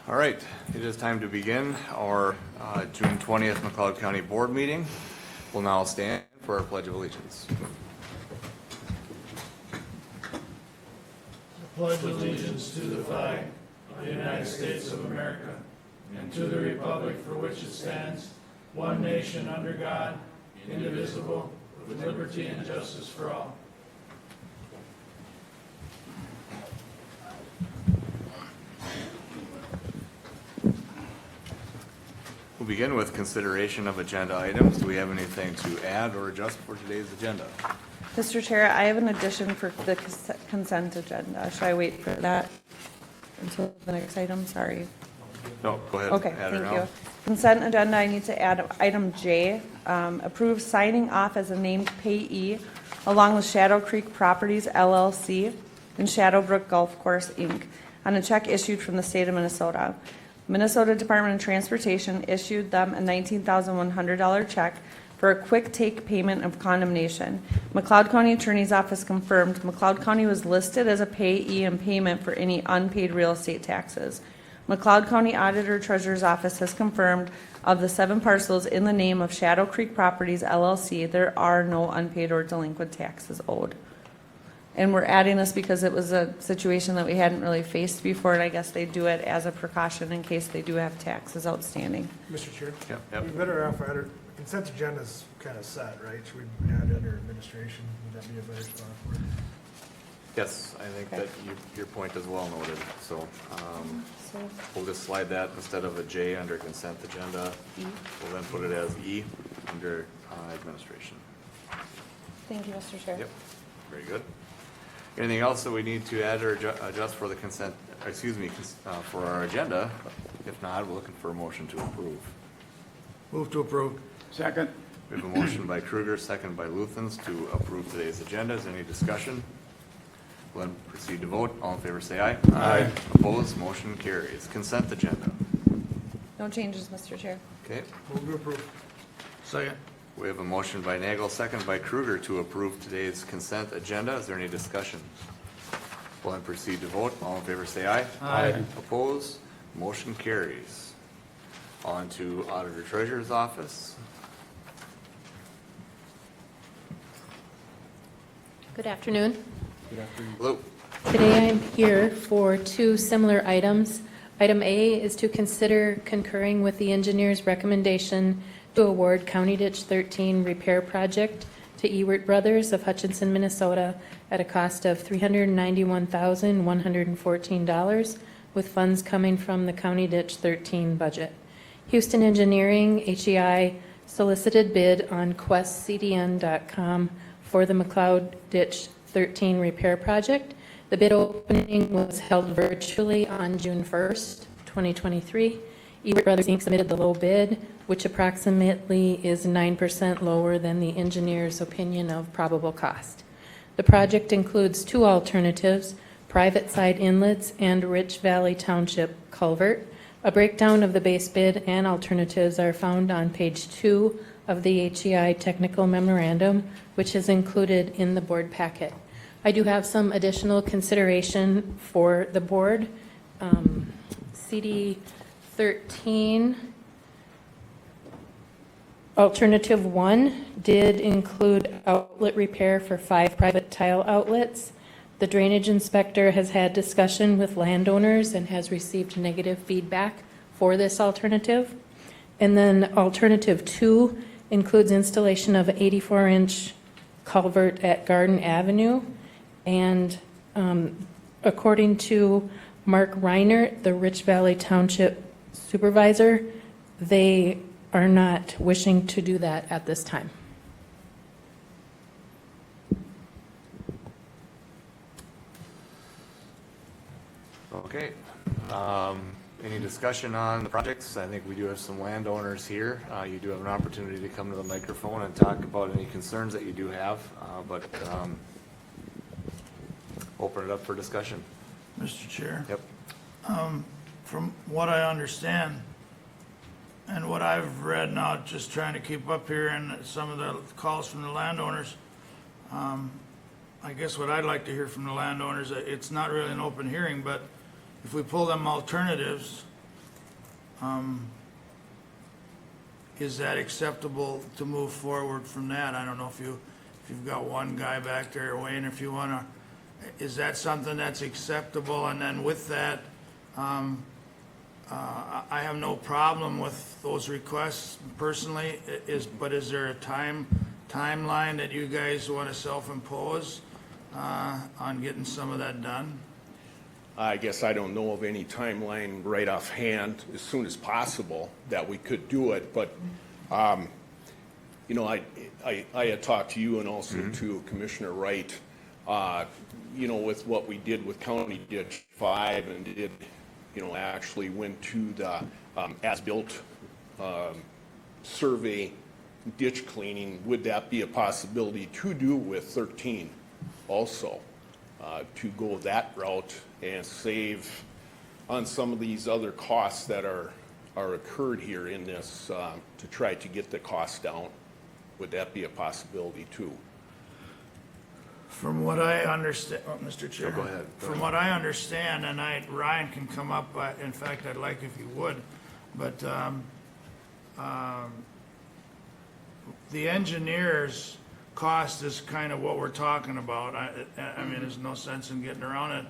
All right, it is time to begin our June 20th McLeod County Board meeting. We'll now stand for our Pledge of Allegiance. I pledge allegiance to the flag of the United States of America and to the republic for which it stands, one nation under God, indivisible, with liberty and justice for all. We'll begin with consideration of agenda items. Do we have anything to add or adjust for today's agenda? Mr. Chair, I have an addition for the consent agenda. Should I wait for that until the next item? Sorry. No, go ahead. Okay, Add it thank now. you. Consent agenda, I need to add item J, approve signing off as a named payee along with Shadow Creek Properties LLC and Shadowbrook Golf Course, Inc. on a check issued from the state of Minnesota. Minnesota Department of Transportation issued them a $19,100 check for a quick take payment of condemnation. McLeod County Attorney's Office confirmed McLeod County was listed as a payee in payment for any unpaid real estate taxes. McLeod County Auditor Treasurer's Office has confirmed of the 7 parcels in the name of Shadow Creek Properties LLC, there are no unpaid or delinquent taxes owed. And we're adding this because it was a situation that we hadn't really faced before, and I guess they do it as a precaution in case they do have taxes outstanding. Mr. Chair? Yep. We better off, the consent agenda's kind of set, right? Should we add under administration? Would that be a better spot for it? Yes, I think Okay. that your point is well noted. So So, we'll just slide that instead of a J under consent agenda. E. We'll then put it as E under administration. Thank you, Mr. Chair. Yep, very good. Anything else that we need to add or adjust for the consent, for our agenda? If not, we're looking for a motion to approve. Move to approve. Second. We have a motion by Kruger, second by Luthens to approve today's agenda. Is there any discussion? We'll then proceed to vote. All in favor say aye. Aye. Opposed, motion carries. Consent agenda. No changes, Mr. Chair. Okay, Move to approve. Second. we have a motion by Nagel, second by Kruger to approve today's consent agenda. Is there any discussion? We'll then proceed to vote. All in favor say aye. Aye. Opposed, motion carries. On to Auditor Treasurer's Office. Good afternoon. Hello. Today I'm here for 2 similar items. Item A is to consider concurring with the engineer's recommendation to award County Ditch 13 repair project to Ewert Brothers of Hutchinson, Minnesota at a cost of $391,114 with funds coming from the County Ditch 13 budget. Houston Engineering, HEI, solicited bid on questcdn.com for the McLeod Ditch 13 repair project. The bid opening was held virtually on June 1st, 2023. Ewert Brothers Inc. submitted the low bid, which approximately is 9% lower than the engineer's opinion of probable cost. The project includes 2 alternatives, private side inlets and Rich Valley Township culvert. A breakdown of the base bid and alternatives are found on page 2 of the HEI technical memorandum, which is included in the board packet. I do have some additional consideration for the board. CD 13, alternative 1 did include outlet repair for 5 private tile outlets. The drainage inspector has had discussion with landowners and has received negative feedback for this alternative. And then alternative 2 includes installation of an 84-inch culvert at Garden Avenue. And according to Mark Reiner, the Rich Valley Township supervisor, they are not wishing to do that at this time. Okay. Any discussion on the projects? I think we do have some landowners here. You do have an opportunity to come to the microphone and talk about any concerns that you do have, but open it up for discussion. Mr. Chair. Yep. From what I understand and what I've read now, just trying to keep up here and some of the calls from the landowners, I guess what I'd like to hear from the landowners, it's not really an open hearing, but if we pull them alternatives, Is that acceptable to move forward from that? I don't know if you've got one guy back there, Wayne, if you wanna, is that something that's acceptable? And then with that, I have no problem with those requests personally, but is there a timeline that you guys wanna self-impose, on getting some of that done? I guess I don't know of any timeline right offhand, as soon as possible, that we could do it, but, you know, I had talked to you and also to Commissioner Wright, you know, with what we did with County Ditch 5 and did, you know, actually went to the as-built survey ditch cleaning. Would that be a possibility to do with 13 also? To go that route and save on some of these other costs that are occurred here in this, to try to get the costs down. Would that be a possibility too? From what I understand, Mr. Chair. go ahead. From what I understand, and Ryan can come up, in fact, I'd like if you would, but, the engineer's cost is kind of what we're talking about. I mean, there's no sense in getting around it.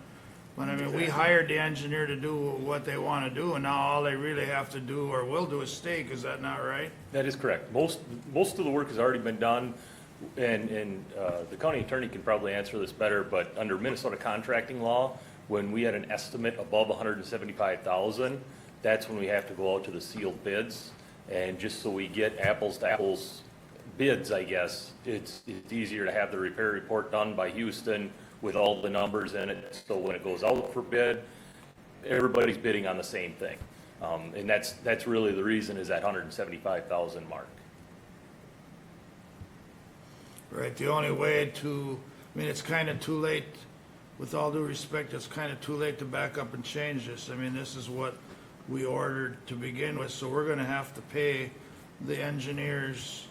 But I mean, we hired the engineer to do what they want to do, and now all they really have to do or will do is stake. Is that not right? That is correct. Most of the work has already been done, and the county attorney can probably answer this better, but under Minnesota contracting law, when we had an estimate above 175,000, that's when we have to go out to the sealed bids. And just so we get apples to apples bids, I guess, it's easier to have the repair report done by Houston with all the numbers in it. So when it goes out for bid, everybody's bidding on the same thing. And that's really the reason, is that 175,000 mark. Right, the only way to, I mean, it's kind of too late, with all due respect, it's kind of too late to back up and change this. I mean, this is what we ordered to begin with, so we're gonna have to pay the engineers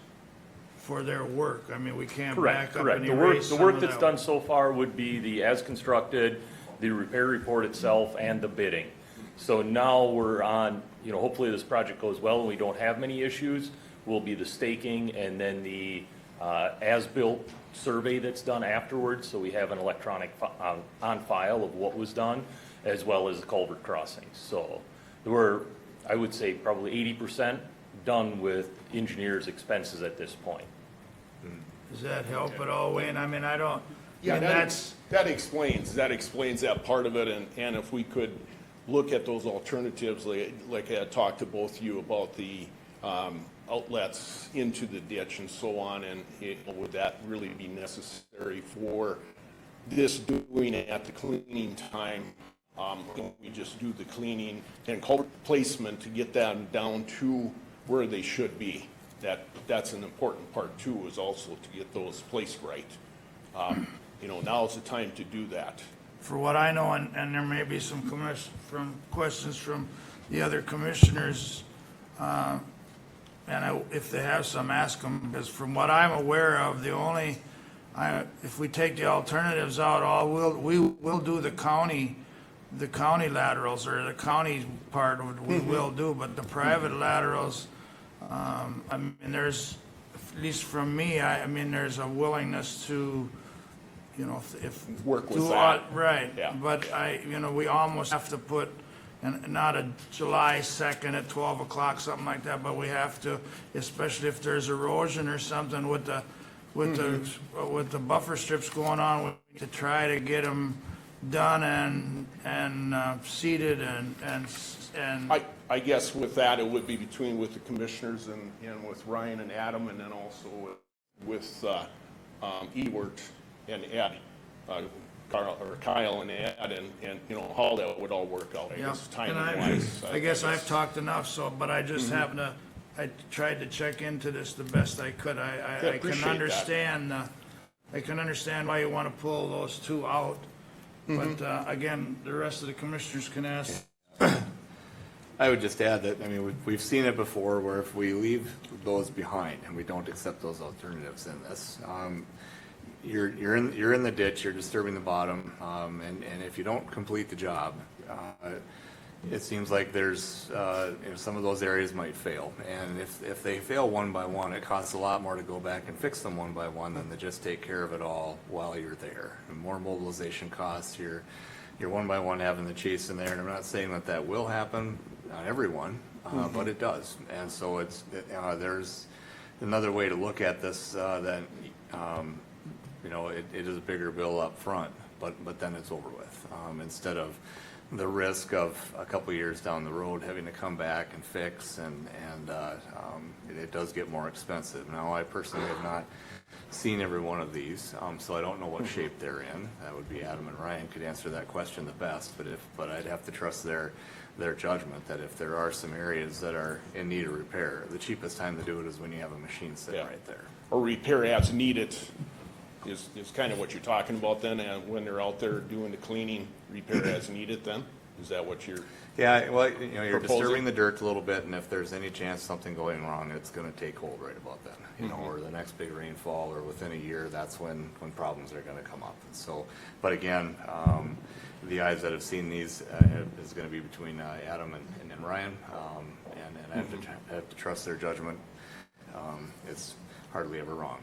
for their work. I mean, we can't back up and erase The some work of that's that. done so far would be the as constructed, the repair report itself, and the bidding. So now we're on, you know, hopefully this project goes well and we don't have many issues, will be the staking and then the as-built survey that's done afterwards, so we have an electronic on file of what was done, as well as the culvert crossings. So we're, I would say, probably 80% done with engineers' expenses at this point. Does that help at all, Wayne? I mean, I don't, Yeah, I mean, that explains that part of it, and if we could look at those alternatives, like I had talked to both you about the outlets into the ditch and so on, and would that really be necessary for this doing at the cleaning time? We just do the cleaning and culvert placement to get them down to where they should be. That's an important part too, is also to get those placed right. You know, now's the time to do that. for what I know, and there may be some questions from the other commissioners, if they have some, ask them, because from what I'm aware of, if we take the alternatives out, we will do the county laterals, or the county part we will do, but the private laterals, I mean, there's, at least from me, I mean, there's a willingness to, you know, if. Work with that. Right. Yeah. But we almost have to put, and not a July 2nd at 12 o'clock, something like that, but we have to, especially if there's erosion or something with the buffer strips going on, to try to get them done and seeded and. I guess with that, it would be with the commissioners and with Ryan and Adam, and then also with Ewert and Ed, Kyle and Ed, and you know, how that would all work out, I Yeah, guess, and timing-wise. I guess I've talked enough, but I just happen to, I tried to check into this the best I could. I appreciate can that. understand, I can understand why you want to pull those two out. But, again, the rest of the commissioners can ask. I would just add that, I mean, we've seen it before where if we leave those behind and we don't accept those alternatives in this, you're in the ditch, you're disturbing the bottom, and if you don't complete the job, it seems like there's, some of those areas might fail. And if they fail one by one, it costs a lot more to go back and fix them one by one than to just take care of it all while you're there. And more mobilization costs, you're one by one having to chase in there. And I'm not saying that that will happen on everyone, but it does. And so there's another way to look at this, that, it is a bigger bill up front, but then it's over with. Instead of the risk of a couple years down the road having to come back and fix, and it does get more expensive. Now, I personally have not seen every one of these, so I don't know what shape they're in. That would be Adam and Ryan could answer that question the best, but I'd have to trust their judgment that if there are some areas that are in need of repair, the cheapest time to do it is when you have a machine sitting Yeah. right there. Or repair as needed is kind of what you're talking about then, and when they're out there doing the cleaning, repair as needed then? Is that what you're? Yeah, well, you're Proposing? disturbing the dirt a little bit, and if there's any chance something going wrong, it's gonna take hold right about then. Or the next big rainfall, or within a year, that's when problems are gonna come up. And so, but again, the eyes that have seen these, is gonna be between, Adam and Ryan. And I have to trust their judgment. It's hardly ever wrong.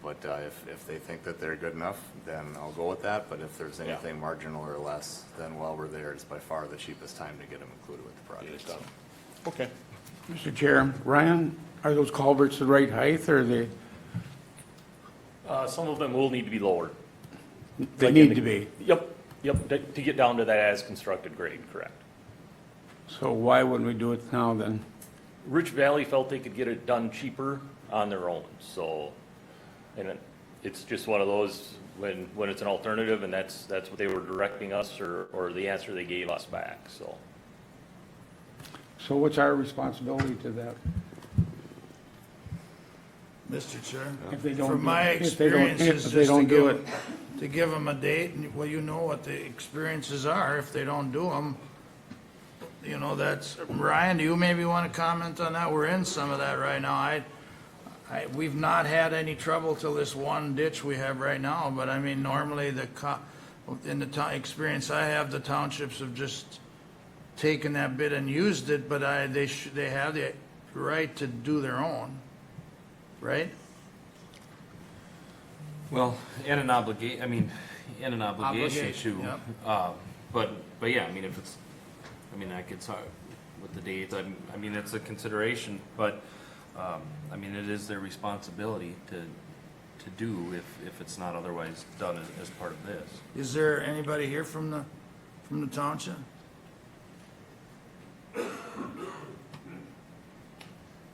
But if they think that they're good enough, then I'll go with that. But if there's anything marginal or less, then while we're there, it's by far the cheapest time to get them included with the project. So. Okay. Mr. Chair, Ryan, are those culverts the right height, or they Some of them will need to be lowered. need to be? Yep, to get down to that as constructed grade, correct. So why wouldn't we do it now then? Rich Valley felt they could get it done cheaper on their own, so, and it's just one of those, when it's an alternative, and that's what they were directing us, or the answer they gave us back, so. So what's our responsibility to that? Mr. Chair, If they don't from do- my if they don't- experience is if they just don't do it. to give them a date, and, well, you know what the experiences are. If they don't do them, that's, Ryan, do you maybe want to comment on that? We're in some of that right now. We've not had any trouble till this one ditch we have right now, but I mean, normally in the experience I have, the townships have just taken that bit and used it, but they have the right to do their own, right? Well, and an obligation Obligation, to, yep. but yeah, I mean, if it's, I mean, I could talk with the date, I mean, it's a consideration, but, I mean, it is their responsibility to do if it's not otherwise done as part of this. Is there anybody here from the township?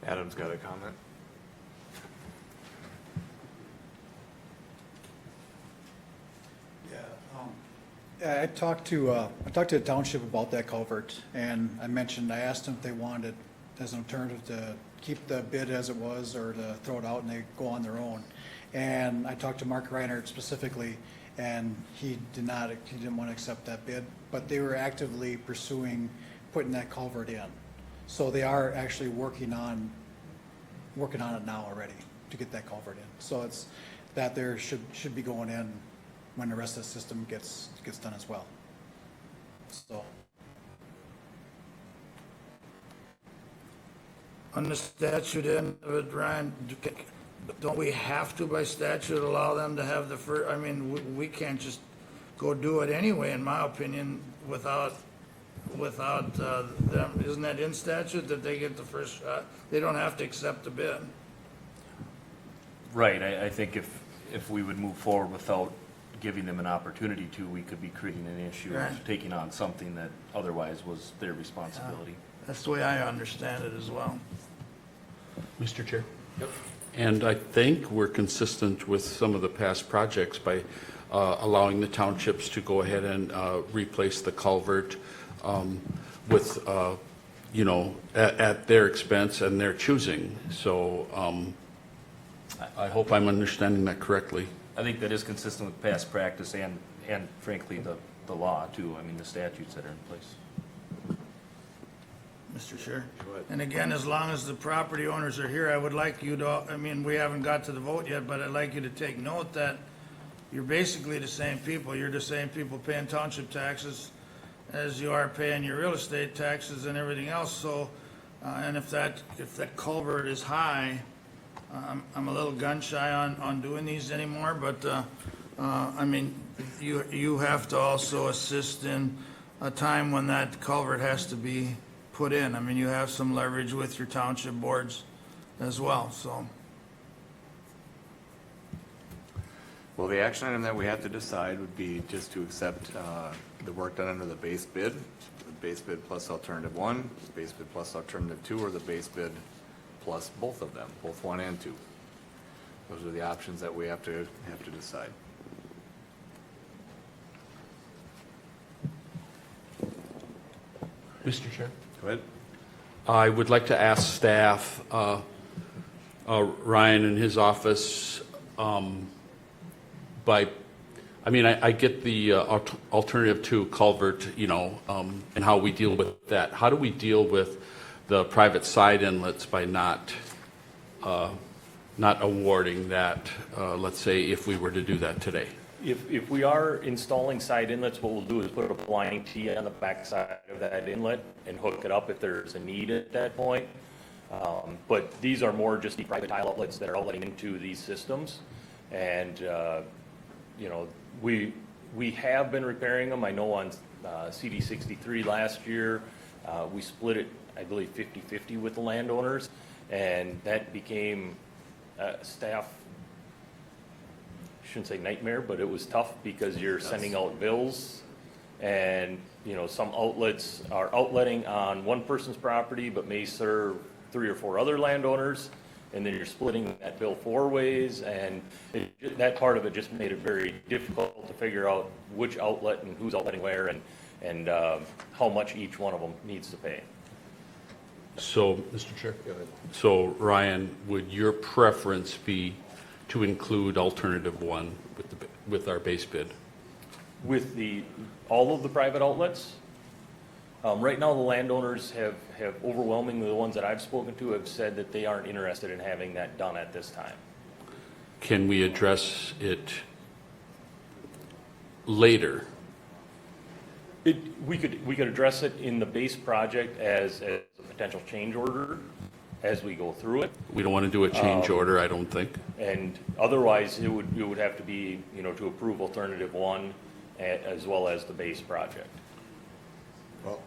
Adam's got a comment. I talked to the township about that culvert, and I asked them if they wanted as an alternative to keep the bid as it was or to throw it out and they go on their own. And I talked to Mark Reinhardt specifically, and he didn't want to accept that bid, but they were actively pursuing putting that culvert in. So they are actually working on it now already to get that culvert in. So it's, that there should be going in when the rest of the system gets done as well. So, On the statute end of it, Ryan, don't we have to by statute allow them to have the first, I mean, we can't just go do it anyway, in my opinion, without them, isn't that in statute that they get the first shot? They don't have to accept the bid. Right, I think if we would move forward without giving them an opportunity to, we could be creating an issue Right. of taking on something that otherwise was their responsibility. That's the way I understand it as well. Mr. Chair? And I think we're consistent with some of the past projects by allowing the townships to go ahead and replace the culvert with, at their expense and their choosing. So I hope I'm understanding that correctly. I think that is consistent with past practice and frankly, the law too, I mean, the statutes that are in place. Mr. Chair. And again, as long as the property owners are here, I would like you to, I mean, we haven't got to the vote yet, but I'd like you to take note that you're basically the same people. You're the same people paying township taxes as you are paying your real estate taxes and everything else, so, and if that culvert is high, I'm a little gun shy on doing these anymore, but, I mean, you have to also assist in a time when that culvert has to be put in. I mean, you have some leverage with your township boards as well, so. Well, the action item that we have to decide would be just to accept the work done under the base bid plus alternative one, base bid plus alternative two, or the base bid plus both of them, both one and two. Those are the options that we have to decide. Mr. Chair? Go ahead. I would like to ask staff, Ryan and his office, I get the alternative to culvert, and how we deal with that. How do we deal with the private side inlets by not awarding that, let's say, if we were to do that today? If we are installing side inlets, what we'll do is put a blind T on the back side of that inlet and hook it up if there's a need at that point. But these are more just the private tile outlets that are outletting into these systems. And, we have been repairing them. I know on CD 63 last year, we split it, I believe, 50-50 with the landowners. And that became staff, shouldn't say nightmare, but it was tough because you're sending out bills and, some outlets are outletting on one person's property but may serve 3 or 4 other landowners, and then you're splitting that bill 4 ways, and that part of it just made it very difficult to figure out which outlet and who's outletting where and how much each one of them needs to pay. So, Mr. Chair? Go ahead. So, Ryan, would your preference be to include alternative one with our base bid? With all of the private outlets, right now the landowners have overwhelmingly, the ones that I've spoken to, have said that they aren't interested in having that done at this time. Can we address it later? We could address it in the base project as a potential change order as we go through it. We don't want to do a change order, I don't think. And otherwise, it would have to be, to approve alternative one as well as the base project. Well,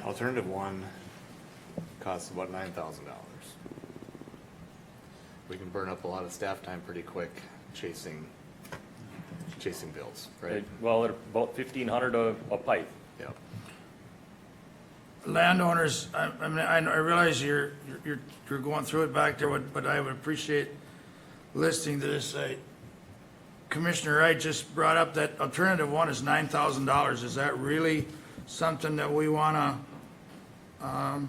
alternative one costs about $9,000. We can burn up a lot of staff time pretty quick chasing bills, right? Well, at about $1,500 a pipe. Yeah. Landowners, I realize you're going through it back there, but I would appreciate listening to this. Commissioner Wright just brought up that alternative one is $9,000. Is that really something that we want to,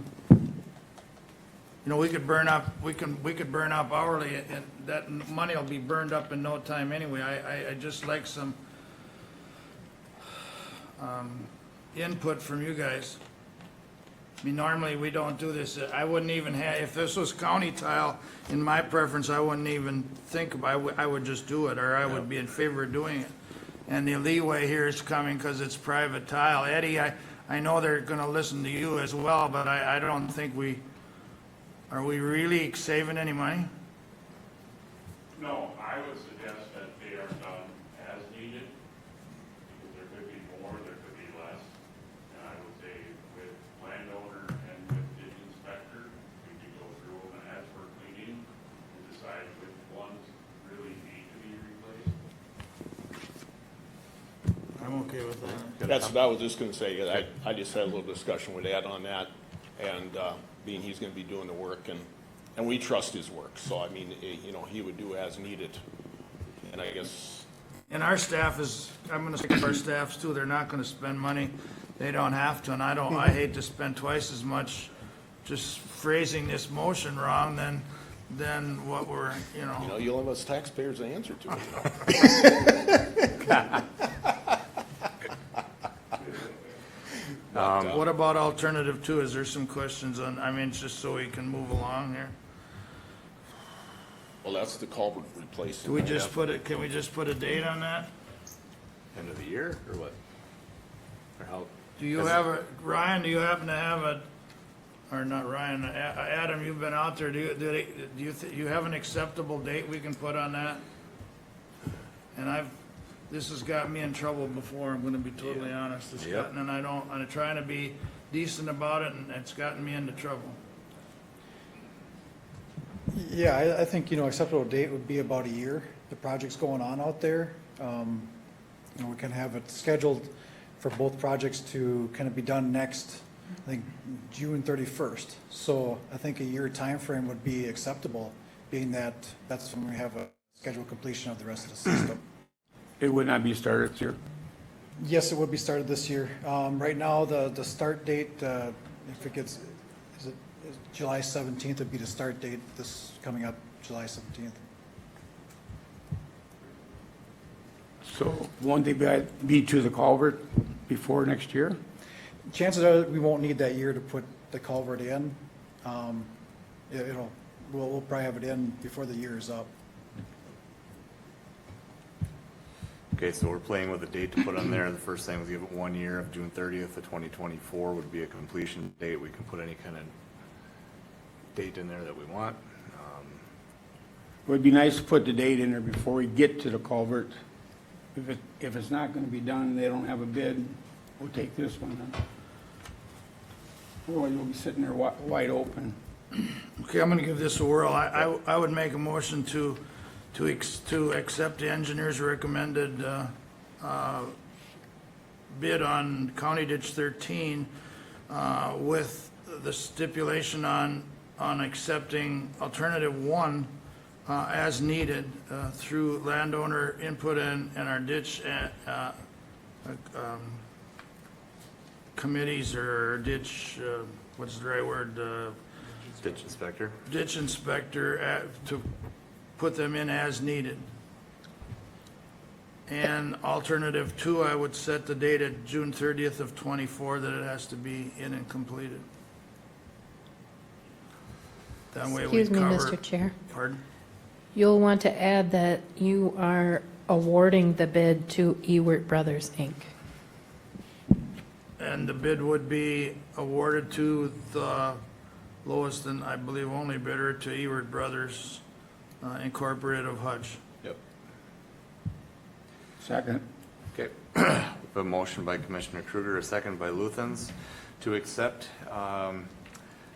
we could burn up hourly, and that money will be burned up in no time anyway. I just like some input from you guys. I mean, normally we don't do this. I wouldn't even have, if this was county tile, in my preference, I wouldn't even think about, I would just do it, or I would be in favor of doing it. And the leeway here is coming because it's private tile. Eddie, I know they're gonna listen to you as well, but I don't think are we really saving any money? No, I would suggest that they are done as needed, because there could be more, there could be less. And I would say with landowner and with the inspector, we could go through them and ask for cleaning and decide which ones really need to be replaced. I'm okay with that. That's what I was just gonna say. I just had a little discussion with Ed on that, and being he's gonna be doing the work, and we trust his work, so I mean, he would do as needed. And I guess, And our staff is, I'm gonna say our staffs too, they're not gonna spend money they don't have to, and I hate to spend twice as much just phrasing this motion wrong than what we're, you'll have us taxpayers to answer to it. What about alternative two? Is there some questions on, just so we can move along here? Well, that's the culvert replacement. Can we just put a date on that? End of the year, or what? Or how? Do you have a, Ryan, do you happen to have a, or not Ryan, Adam, you've been out there, you have an acceptable date we can put on that? And this has got me in trouble before, I'm gonna be totally honest. It's Yep. gotten, and I'm trying to be decent about it, and it's gotten me into trouble. Yeah, I think, acceptable date would be about a year. The project's going on out there. We can have it scheduled for both projects to kind of be done next, I think, June 31st. So I think a year time frame would be acceptable, being that that's when we have a scheduled completion of the rest of the system. It would not be started this year? Yes, it would be started this year. Right now, the start date, if it gets, is July 17th would be the start date, this coming up July 17th. So won't they be to the culvert before next year? Chances are we won't need that year to put the culvert in. We'll probably have it in before the year is up. Okay, so we're playing with a date to put on there. The first thing was give it 1 year of June 30th of 2024 would be a completion date. We can put any kind of date in there that we want. It would be nice to put the date in there before we get to the culvert. If it's not gonna be done, and they don't have a bid, we'll take this one then. Otherwise, we'll be sitting there wide open. Okay, I'm gonna give this a whirl. I would make a motion to accept the engineer's recommended bid on County Ditch 13 with the stipulation on accepting alternative 1 as needed through landowner input and our ditch committees or ditch, what's the right word? Ditch inspector. Ditch inspector to put them in as needed. And alternative 2, I would set the date at June 30th of '24 that it has to be in and completed. That way we Excuse me, cover. Mr. Chair. Pardon? You'll want to add that you are awarding the bid to Ewert Brothers, Inc. And the bid would be awarded to the lowest and I believe only bidder, to Ewert Brothers Incorporated of Hutch. Yep. Second. Okay. A motion by Commissioner Kruger, a second by Luthens to accept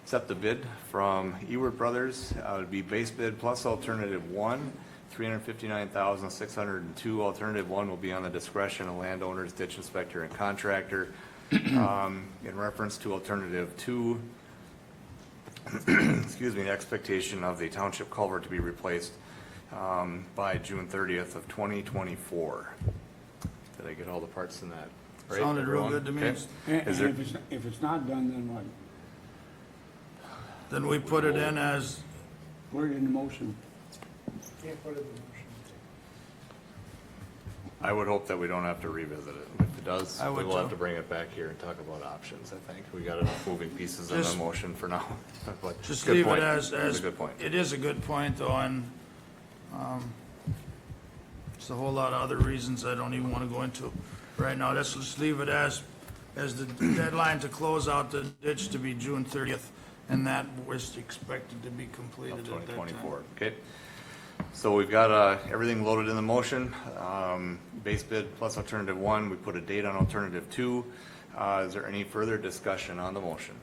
the bid from Ewert Brothers. It would be base bid plus alternative 1, $359,602. Alternative 1 will be on the discretion of landowners, ditch inspector, and contractor. In reference to alternative 2, excuse me, the expectation of the township culvert to be replaced by June 30th of 2024. Did I get all the parts in that? Right, Sounded real everyone? good to me. Okay. And Is there- if it's not done, then what? Then we put it in as, Put it in the motion. Can't put it in the motion. I would hope that we don't have to revisit it. If it does, I we would will have too. to bring it back here and talk about options, I think. We got enough moving pieces in the Just- motion for now. But just good leave point. it as, That's a good point. it is a good point though, and it's a whole lot of other reasons I don't even want to go into right now. Let's just leave it as the deadline to close out the ditch to be June 30th, and that was expected to be completed Of at that time. 2024, okay. So we've got everything loaded in the motion. Base bid plus alternative 1, we put a date on alternative 2. Is there any further discussion on the motion?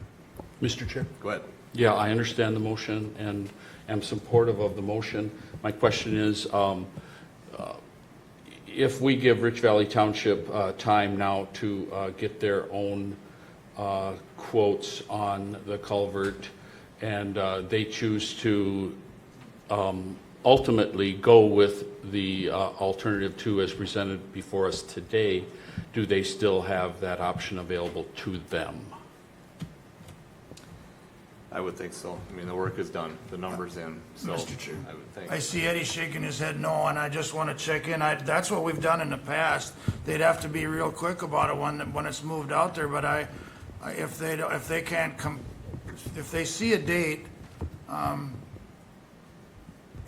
Mr. Chair? Go ahead. Yeah, I understand the motion and am supportive of the motion. My question is, if we give Rich Valley Township time now to get their own quotes on the culvert, and they choose to ultimately go with the alternative 2 as presented before us today, do they still have that option available to them? I would think so. I mean, the work is done, the number's in, so Mr. Chair. I would think. I see Eddie shaking his head no, and I just want to check in. That's what we've done in the past. They'd have to be real quick about it when it's moved out there, but if they can't come, if they see a date, and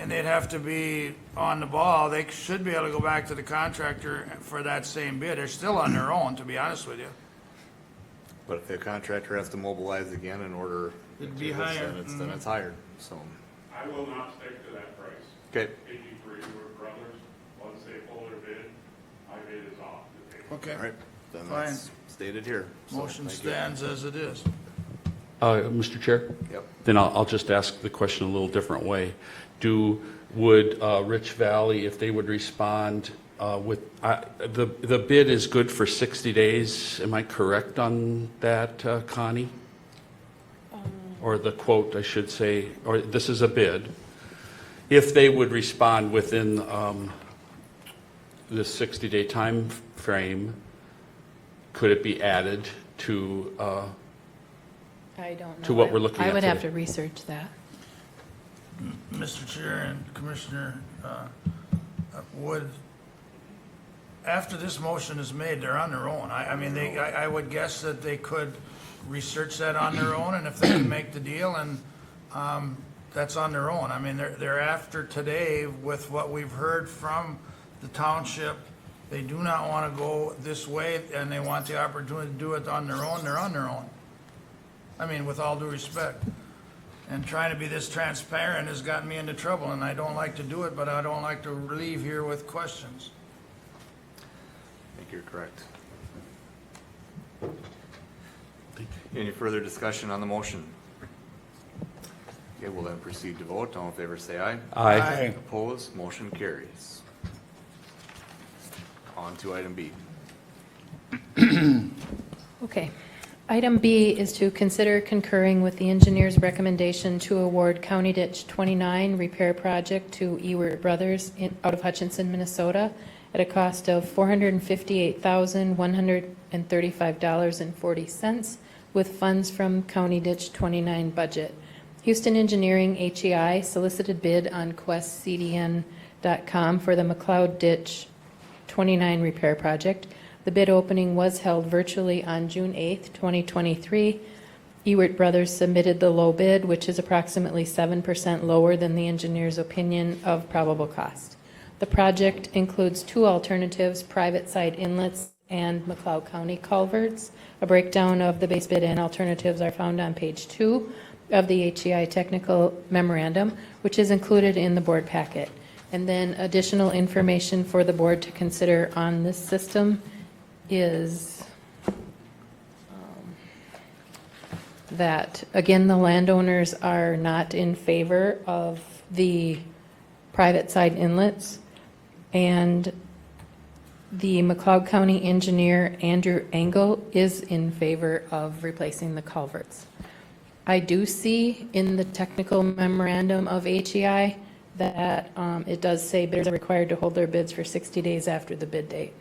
they'd have to be on the ball, they should be able to go back to the contractor for that same bid. They're still on their own, to be honest with you. But if the contractor has to mobilize again in order. It'd to be this, higher. then it's higher, so. I will not stick to that price. Okay, For your brothers, once they pull their bid, my bid is off the table. Okay, all right, then Fine. that's stated here. So, motion thank you. stands as it is. Mr. Chair? Yep. Then I'll just ask the question a little different way. Would Rich Valley, if they would respond with, the bid is good for 60 days, am I correct on that, Connie? Or the quote, I should say, or this is a bid. If they would respond within the 60-day time frame, could it be added to, I don't know. to what we're looking at I would have today? to research that. Mr. Chair and Commissioner, after this motion is made, they're on their own. I mean, I would guess that they could research that on their own, and if they can make the deal, and that's on their own. I mean, they're after today with what we've heard from the township. They do not want to go this way, and they want the opportunity to do it on their own. They're on their own. I mean, with all due respect. And trying to be this transparent has gotten me into trouble, and I don't like to do it, but I don't like to leave here with questions. I think you're correct. Any further discussion on the motion? Okay, we'll then proceed to vote. All in favor, say aye. Aye. Opposed, motion carries. On to item B. Okay. Item B is to consider concurring with the engineer's recommendation to award County Ditch 29 repair project to Ewert Brothers out of Hutchinson, Minnesota, at a cost of $458,135.40 with funds from County Ditch 29 budget. Houston Engineering HEI solicited bid on questcdn.com for the McLeod Ditch 29 repair project. The bid opening was held virtually on June 8th, 2023. Ewert Brothers submitted the low bid, which is approximately 7% lower than the engineer's opinion of probable cost. The project includes two alternatives, private side inlets and McLeod County culverts. A breakdown of the base bid and alternatives are found on page 2 of the HEI technical memorandum, which is included in the board packet. And then additional information for the board to consider on this system is that, again, the landowners are not in favor of the private side inlets, and the McLeod County engineer, Andrew Engel, is in favor of replacing the culverts. I do see in the technical memorandum of HEI that it does say bidders are required to hold their bids for 60 days after the bid date.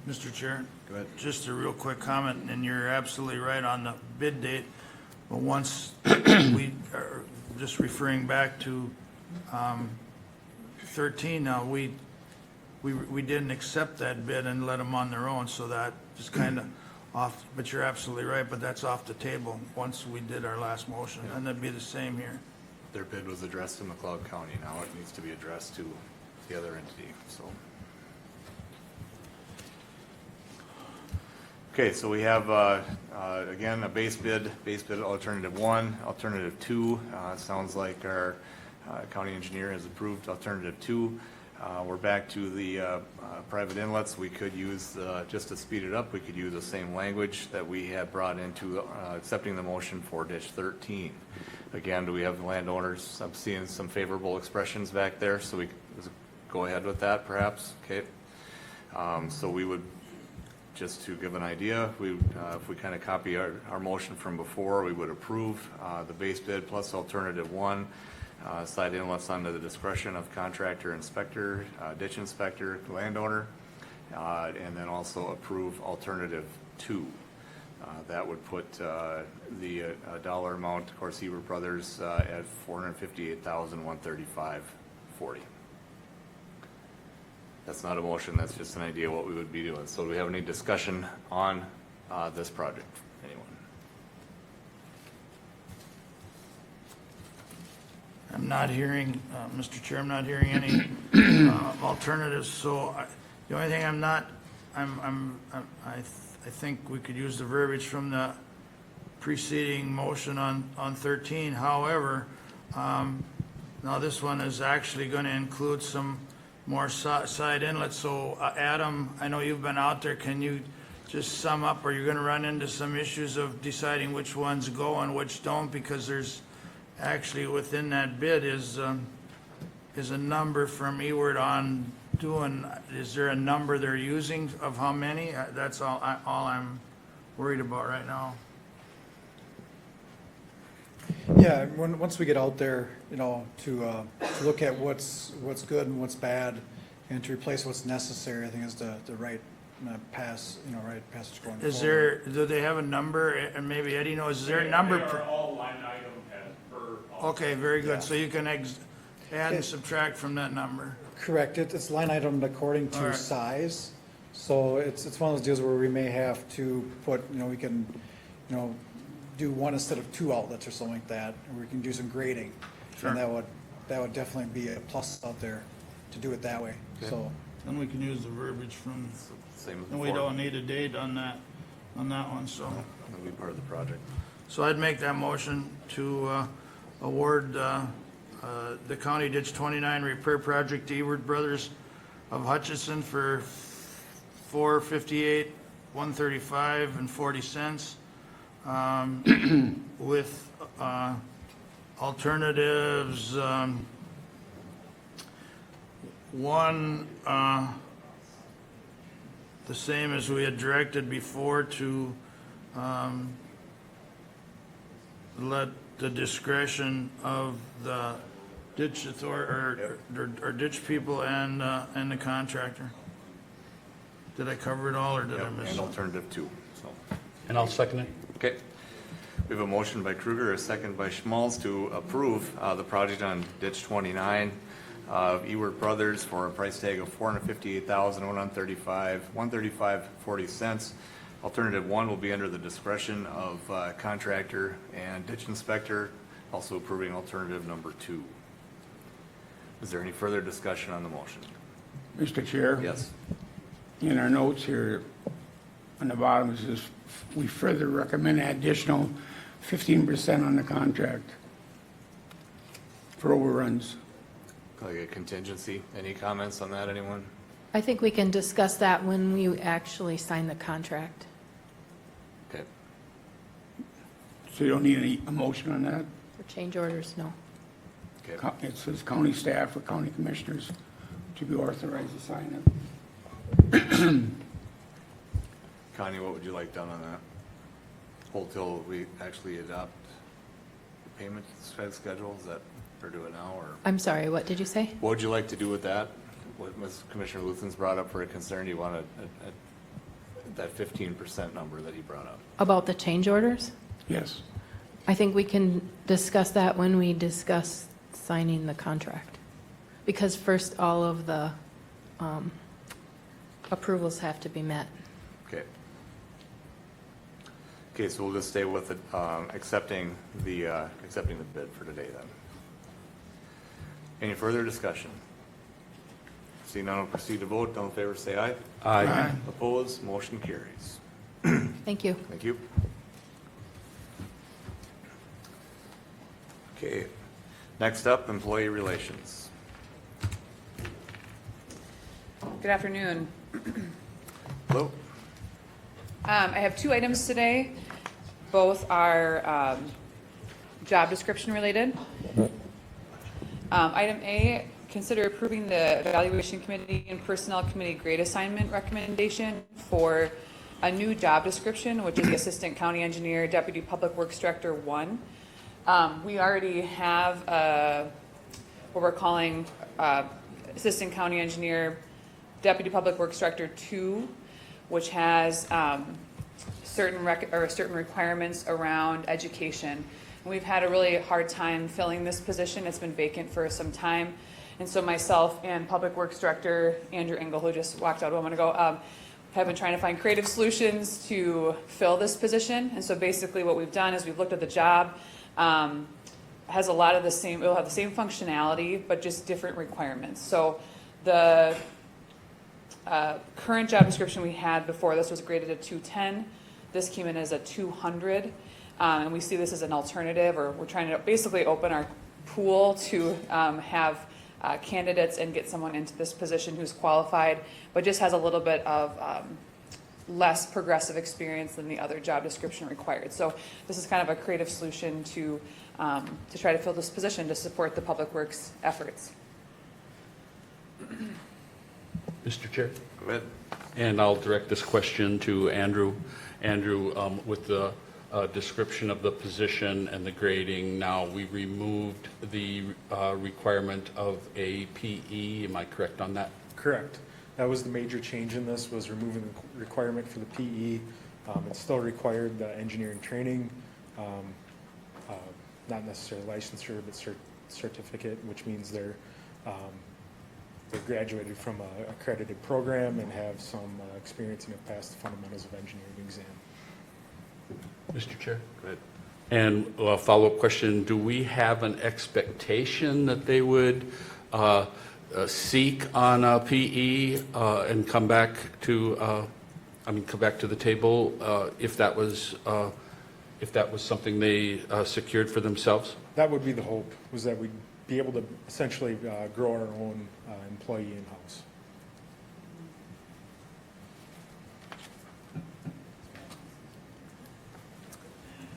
Mr. Chair? Go ahead. Just a real quick comment, and you're absolutely right on the bid date, but once we are just referring back to 13 now, we didn't accept that bid and let them on their own, so that is kind of off, but you're absolutely right, but that's off the table once we did our last motion, and that'd be the same here. Their bid was addressed to McLeod County. Now it needs to be addressed to the other entity, so. Okay, so we have, again, a base bid alternative 1, alternative 2. Sounds like our county engineer has approved alternative 2. We're back to the private inlets. We could use, just to speed it up, we could use the same language that we had brought into accepting the motion for ditch 13. Again, do we have landowners? I'm seeing some favorable expressions back there, so we go ahead with that perhaps, okay? So we would, just to give an idea, if we kind of copy our motion from before, we would approve the base bid plus alternative 1, side inlets under the discretion of contractor, inspector, ditch inspector, landowner, and then also approve alternative 2. That would put the dollar amount, of course, Ewert Brothers at $458,135.40. That's not a motion, that's just an idea what we would be doing. So do we have any discussion on this project? Anyone? I'm not hearing, Mr. Chair, I'm not hearing any alternatives, so the only thing I think we could use the verbiage from the preceding motion on 13. However, now this one is actually going to include some more side inlets. So Adam, I know you've been out there. Can you just sum up? Are you going to run into some issues of deciding which ones go and which don't? Because there's actually within that bid is a number from Eward on doing. Is there a number they're using of how many? That's all I'm worried about right now. Yeah, once we get out there, to look at what's good and what's bad, and to replace what's necessary, I think is the right passage going forward. Do they have a number, and maybe Eddie knows, is there a number? They are all line item as per. Okay, very good, so you can add and subtract from that number. Correct, it's line item according All to right. size, so it's one of those deals where we may have to put, we can, do one instead of two outlets or something like that, and we can do some grading. Sure. And that would definitely be a plus out there to do it that way, so. Then we can use the verbiage from, Same as and we before. don't need a date on that one, so. That'll be part of the project. So I'd make that motion to award the County Ditch 29 repair project to Eward Brothers of Hutchinson for $458, $135 and 40 cents, with alternatives. One, the same as we had directed before, to let the discretion of the ditch authority, or ditch people and the contractor. Did I cover it all, or did I Yep, miss and something? alternative 2, so. And I'll second it. Okay. We have a motion by Kruger, a second by Schmalz to approve the project on ditch 29 of Ewert Brothers for a price tag of $458,135.40. Alternative 1 will be under the discretion of contractor and ditch inspector, also approving alternative number 2. Is there any further discussion on the motion? Mr. Chair? Yes. In our notes here, on the bottom, it says, we further recommend an additional 15% on the contract for overruns. Like a contingency. Any comments on that, anyone? I think we can discuss that when we actually sign the contract. Okay. So you don't need any motion on that? For change orders, no. Okay. It says county staff or county commissioners to be authorized to sign it. Connie, what would you like done on that? Hold till we actually adopt the payment schedule, is that, or do it now, or? I'm sorry, what did you say? What would you like to do with that? What Ms. Commissioner Luthen's brought up for a concern, do you want that 15% number that he brought up? About the change orders? Yes. I think we can discuss that when we discuss signing the contract. Because first, all of the approvals have to be met. Okay. Okay, so we'll just stay with it, accepting the bid for today then. Any further discussion? Seeing none, we'll proceed to vote. All in favor, say aye. Aye. Opposed, motion carries. Thank you. Thank you. Okay, next up, employee relations. Good afternoon. Hello? I have 2 items today. Both are job description related. Item A, consider approving the Evaluation Committee and Personnel Committee grade assignment recommendation for a new job description, which is the Assistant County Engineer, Deputy Public Works Director 1. We already have what we're calling Assistant County Engineer, Deputy Public Works Director 2, which has certain requirements around education. And we've had a really hard time filling this position. It's been vacant for some time. And so myself and Public Works Director Andrew Engel, who just walked out a moment ago, have been trying to find creative solutions to fill this position. And so basically what we've done is we've looked at the job, has a lot of the same, it'll have the same functionality, but just different requirements. So the current job description we had before this was graded a 210. This came in as a 200. And we see this as an alternative, or we're trying to basically open our pool to have candidates and get someone into this position who's qualified, but just has a little bit of less progressive experience than the other job description required. So this is kind of a creative solution to try to fill this position to support the Public Works efforts. Mr. Chair? Go ahead. And I'll direct this question to Andrew. Andrew, with the description of the position and the grading, now we removed the requirement of a PE. Am I correct on that? Correct. That was the major change in this, was removing the requirement for the PE. It still required the engineering training, not necessarily licensure, but certificate, which means they're graduated from an accredited program and have some experience and have passed the fundamentals of engineering exam. Mr. Chair? Go ahead. And a follow-up question, do we have an expectation that they would seek on a PE and come back to the table if that was something they secured for themselves? That would be the hope, was that we'd be able to essentially grow our own employee in-house.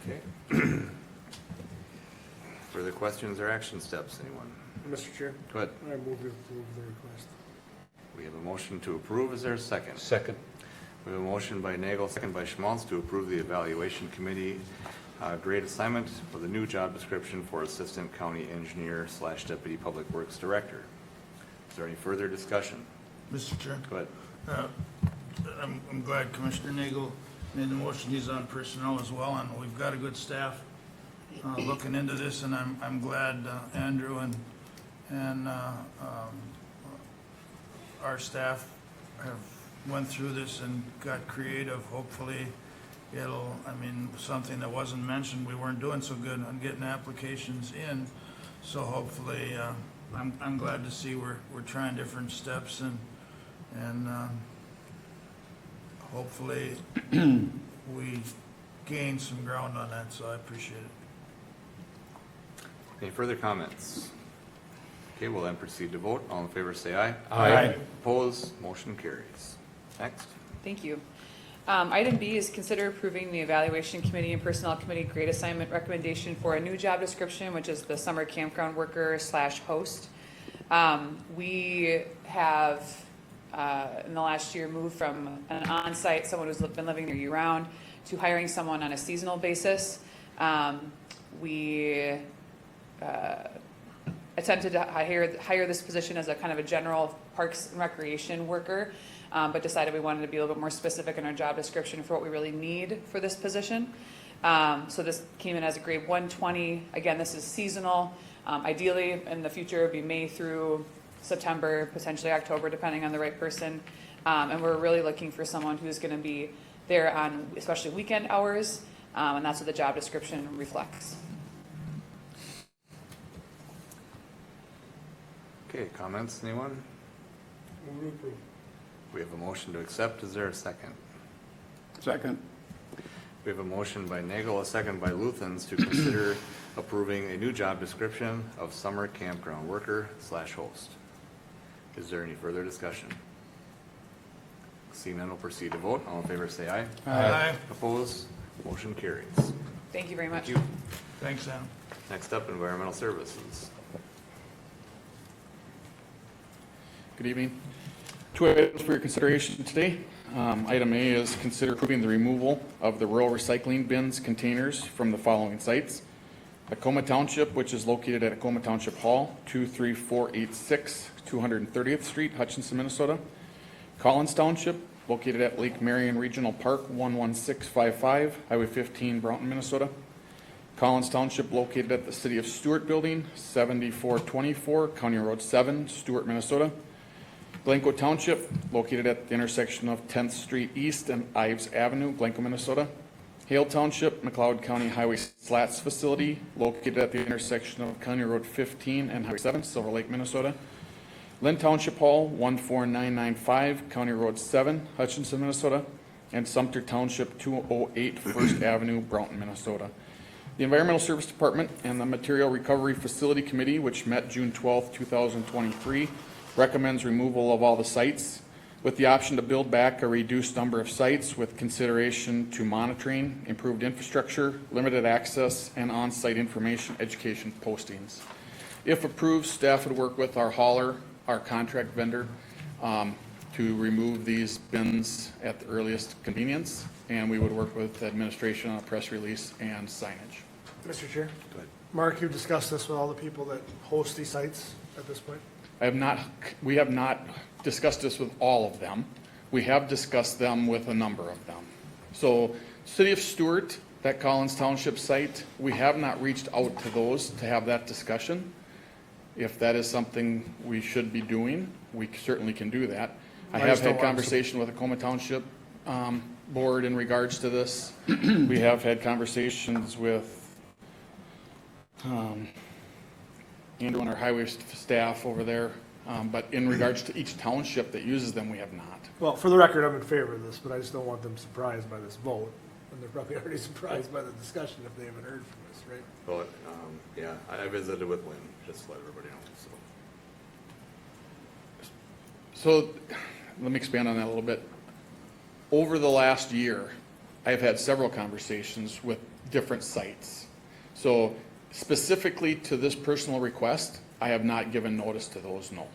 Okay. Further questions or action steps, anyone? Mr. Chair, Go ahead. I move to approve the request. We have a motion to approve. Is there a second? Second. We have a motion by Nagel, second by Schmaltz to approve the evaluation committee grade assignment for the new job description for Assistant County Engineer / Deputy Public Works Director. Is there any further discussion? Mr. Chair, Go ahead. I'm glad Commissioner Nagel made the motion. He's on personnel as well, and we've got a good staff looking into this, and I'm glad Andrew and our staff have went through this and got creative. Hopefully it'll, something that wasn't mentioned, we weren't doing so good on getting applications in, so hopefully I'm glad to see we're trying different steps, and hopefully we gain some ground on that, so I appreciate it. Any further comments? Okay, we'll then proceed to vote. All in favor say aye. Aye. Opposed? Motion carries. Next. Thank you. Item B is consider approving the Evaluation Committee and Personnel Committee grade assignment recommendation for a new job description, which is the summer campground worker / host. We have, in the last year, moved from an on-site, someone who's been living there year-round, to hiring someone on a seasonal basis. We attempted to hire this position as a kind of a general parks and recreation worker, but decided we wanted to be a little bit more specific in our job description for what we really need for this position. So this came in as a grade 120. Again, this is seasonal. Ideally, in the future, it would be May through September, potentially October, depending on the right person. And we're really looking for someone who's going to be there on especially weekend hours, and that's what the job description reflects. Okay, comments, anyone? Move to approve. We have a motion to accept. Is there a second? Second. We have a motion by Nagel, a second by Luthens to consider approving a new job description of summer campground worker / host. Is there any further discussion? Seeing none, we'll proceed to vote. All in favor say aye. Aye. Opposed? Motion carries. Thank you very much. Thank you. Thanks, Adam. Next up, Environmental Services. Good evening. 2 items for your consideration today. Item A is consider approving the removal of the rural recycling bins containers from the following sites. Acoma Township, which is located at Acoma Township Hall, 23486 230th Street, Hutchinson, Minnesota. Collins Township, located at Lake Marion Regional Park, 11655, Highway 15, Broughton, Minnesota. Collins Township, located at the City of Stewart Building, 7424 County Road 7, Stewart, Minnesota. Glencoe Township, located at the intersection of 10th Street East and Ives Avenue, Glencoe, Minnesota. Hale Township, McLeod County Highway Slats Facility, located at the intersection of County Road 15 and Highway 7, Silver Lake, Minnesota. Lynn Township Hall, 14995, County Road 7, Hutchinson, Minnesota. And Sumter Township, 208 First Avenue, Broughton, Minnesota. The Environmental Service Department and the Material Recovery Facility Committee, which met June 12, 2023, recommends removal of all the sites with the option to build back a reduced number of sites with consideration to monitoring, improved infrastructure, limited access, and on-site information education postings. If approved, staff would work with our hauler, our contract vendor, to remove these bins at the earliest convenience, and we would work with administration on a press release and signage. Mr. Chair? Go ahead. Mark, you've discussed this with all the people that host these sites at this point? We have not discussed this with all of them. We have discussed them with a number of them. So, City of Stewart, that Collins Township site, we have not reached out to those to have that discussion. If that is something we should be doing, we certainly can do that. I have had conversation with the Tacoma Township board in regards to this. We have had conversations with Andrew and our highway staff over there, but in regards to each township that uses them, we have not. Well, for the record, I'm in favor of this, but I just don't want them surprised by this vote. And they're probably already surprised by the discussion if they haven't heard from us, right? But, yeah, I visited with Lynn, just to let everybody know, So let me expand on that a little bit. Over the last year, I've had several conversations with different sites. So specifically to this personal request, I have not given notice to those, no.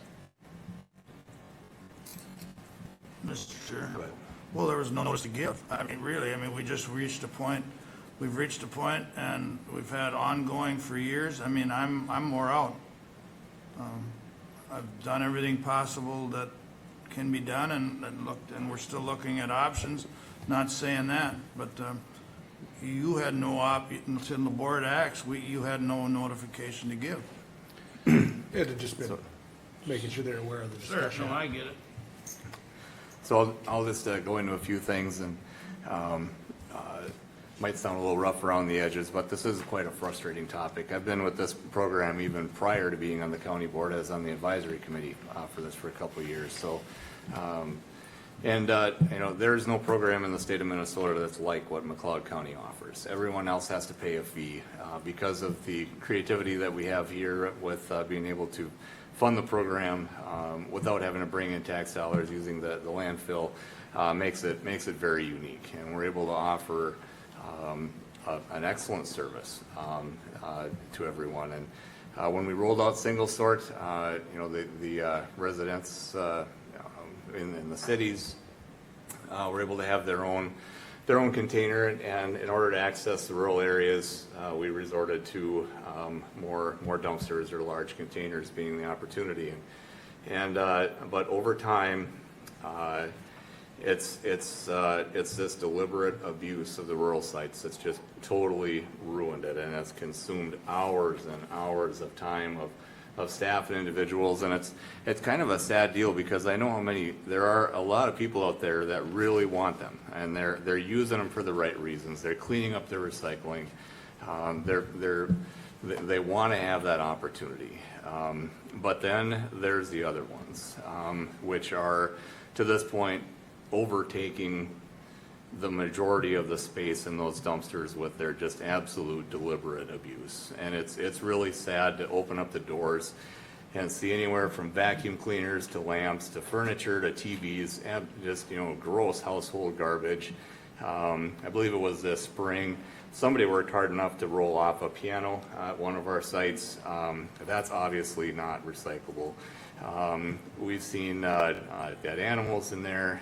Mr. Chair. Well, there was no notice to give. I mean, really, we just reached a point, we've reached a point and we've had ongoing for years. I mean, I'm more out. I've done everything possible that can be done and we're still looking at options, not saying that, but, you had no until the board acts, you had no notification to give. It had just been making sure they're aware of the discussion. Sure, no, I get it. So I'll just go into a few things, and might sound a little rough around the edges, but this is quite a frustrating topic. I've been with this program even prior to being on the county board, as on the advisory committee for this for a couple of years. So, there's no program in the state of Minnesota that's like what McLeod County offers. Everyone else has to pay a fee because of the creativity that we have here with being able to fund the program without having to bring in tax dollars using the landfill makes it very unique, and we're able to offer an excellent service to everyone. And when we rolled out single sort, the residents in the cities were able to have their own container, and in order to access the rural areas, we resorted to more dumpsters or large containers being the opportunity. But over time, it's this deliberate abuse of the rural sites that's just totally ruined it, and it's consumed hours and hours of time of staff and individuals, and it's kind of a sad deal, because I know there are a lot of people out there that really want them, and they're using them for the right reasons. They're cleaning up their recycling. They want to have that opportunity, but then there's the other ones, which are to this point overtaking the majority of the space in those dumpsters with their just absolute deliberate abuse. And it's really sad to open up the doors and see anywhere from vacuum cleaners to lamps to furniture to TVs, and just gross household garbage. I believe it was this spring, somebody worked hard enough to roll off a piano at one of our sites. That's obviously not recyclable. We've seen dead animals in there.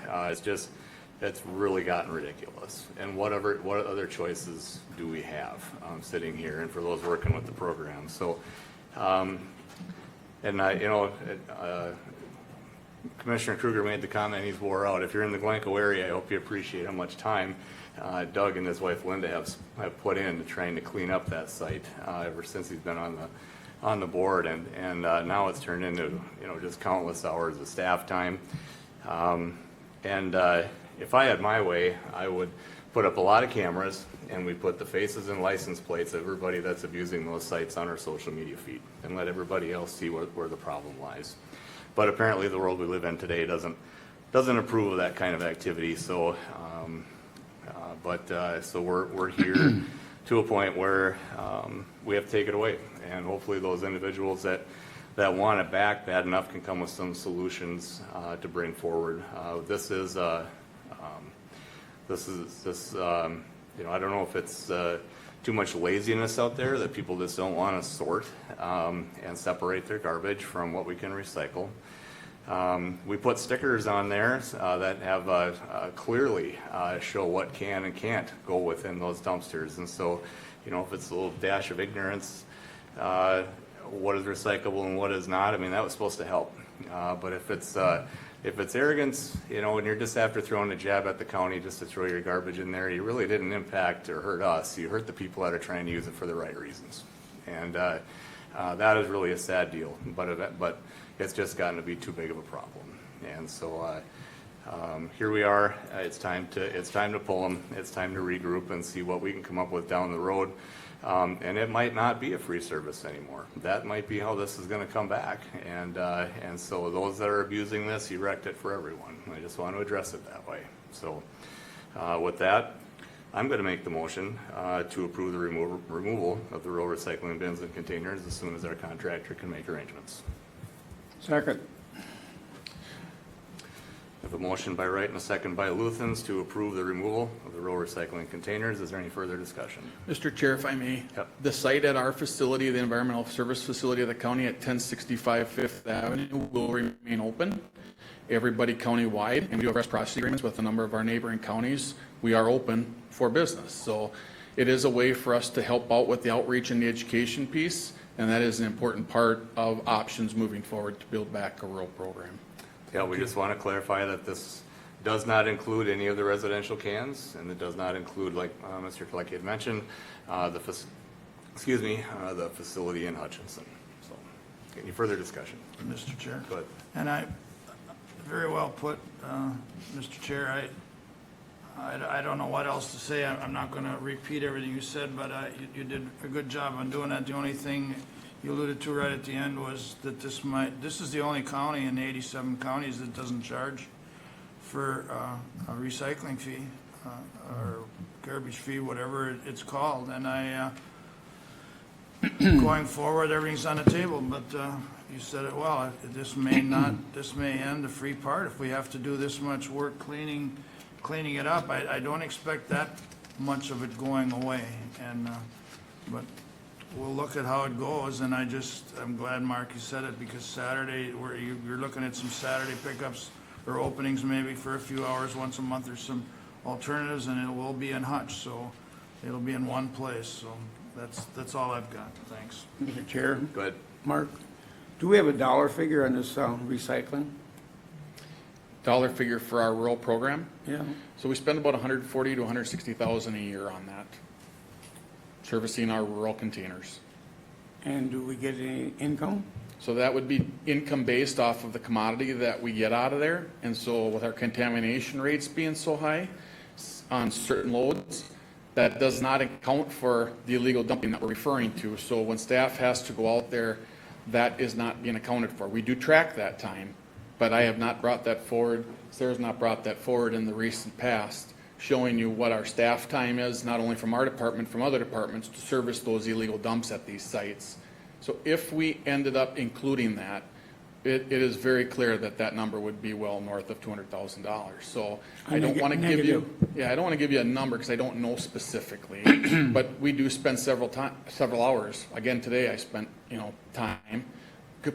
It's really gotten ridiculous. And what other choices do we have sitting here, and for those working with the program? So, Commissioner Kruger made the comment he's wore out. If you're in the Glencoe area, I hope you appreciate how much time Doug and his wife Linda have put into trying to clean up that site ever since he's been on the board, and now it's turned into just countless hours of staff time. If I had my way, I would put up a lot of cameras, and we put the faces and license plates of everybody that's abusing those sites on our social media feed, and let everybody else see where the problem lies. But apparently the world we live in today doesn't approve of that kind of activity, so, so we're here to a point where, we have to take it away, and hopefully those individuals that want it back bad enough can come with some solutions, to bring forward. You know, I don't know if it's too much laziness out there that people just don't want to sort and separate their garbage from what we can recycle. We put stickers on there that have clearly show what can and can't go within those dumpsters. And so, you know, if it's a little dash of ignorance, what is recyclable and what is not, I mean, that was supposed to help. But if it's arrogance, you know, and you're just after throwing a jab at the county just to throw your garbage in there, you really didn't impact or hurt us. You hurt the people that are trying to use it for the right reasons. And that is really a sad deal. But it's just gotten to be too big of a problem. And so here we are. It's time to pull them. It's time to regroup and see what we can come up with down the road. And it might not be a free service anymore. That might be how this is going to come back. And so those that are abusing this, you wrecked it for everyone. I just want to address it that way. So with that, I'm going to make the motion to approve the removal of the rural recycling bins and containers as soon as our contractor can make arrangements. Second. I have a motion by Wright and a second by Luthens to approve the removal of the rural recycling containers. Is there any further discussion? Mr. Chair, if I may, Yep. the site at our facility, the environmental service facility of the county at 1065 Fifth Avenue will remain open. Everybody countywide, and we do have reciprocity agreements with a number of our neighboring counties. We are open for business. So it is a way for us to help out with the outreach and the education piece, and that is an important part of options moving forward to build back a rural program. Yeah, we just want to clarify that this does not include any of the residential cans, and it does not include, like Mr. Kalecki had mentioned, the facility in Hutchinson. So, any further discussion? Mr. Chair. Go ahead. And I, very well put, Mr. Chair. I don't know what else to say. I'm not going to repeat everything you said, but you did a good job on doing that. The only thing you alluded to right at the end was that this is the only county in the 87 counties that doesn't charge for a recycling fee or garbage fee, whatever it's called. And going forward, everything's on the table, but you said it well. This may end the free part if we have to do this much work cleaning it up. I don't expect that much of it going away, but we'll look at how it goes. And I'm glad, Mark, you said it, because Saturday, you're looking at some Saturday pickups or openings maybe for a few hours once a month. There's some alternatives, and it will be in Hutch, so it'll be in one place. So that's all I've got. Thanks. Mr. Chair. Go ahead. Mark, do we have a dollar figure on this recycling? Dollar figure for our rural program? Yeah. So we spend about $140,000 to $160,000 a year on that, servicing our rural containers. And do we get any income? So that would be income based off of the commodity that we get out of there. And so with our contamination rates being so high on certain loads, that does not account for the illegal dumping that we're referring to. So when staff has to go out there, that is not being accounted for. We do track that time, but I have not brought that forward. Sarah's not brought that forward in the recent past, showing you what our staff time is, not only from our department, from other departments, to service those illegal dumps at these sites. So if we ended up including that, it is very clear that that number would be well north of $200,000. So I don't want to give you, I don't want to give you a number because I don't know specifically, but we do spend several hours. Again, today I spent, time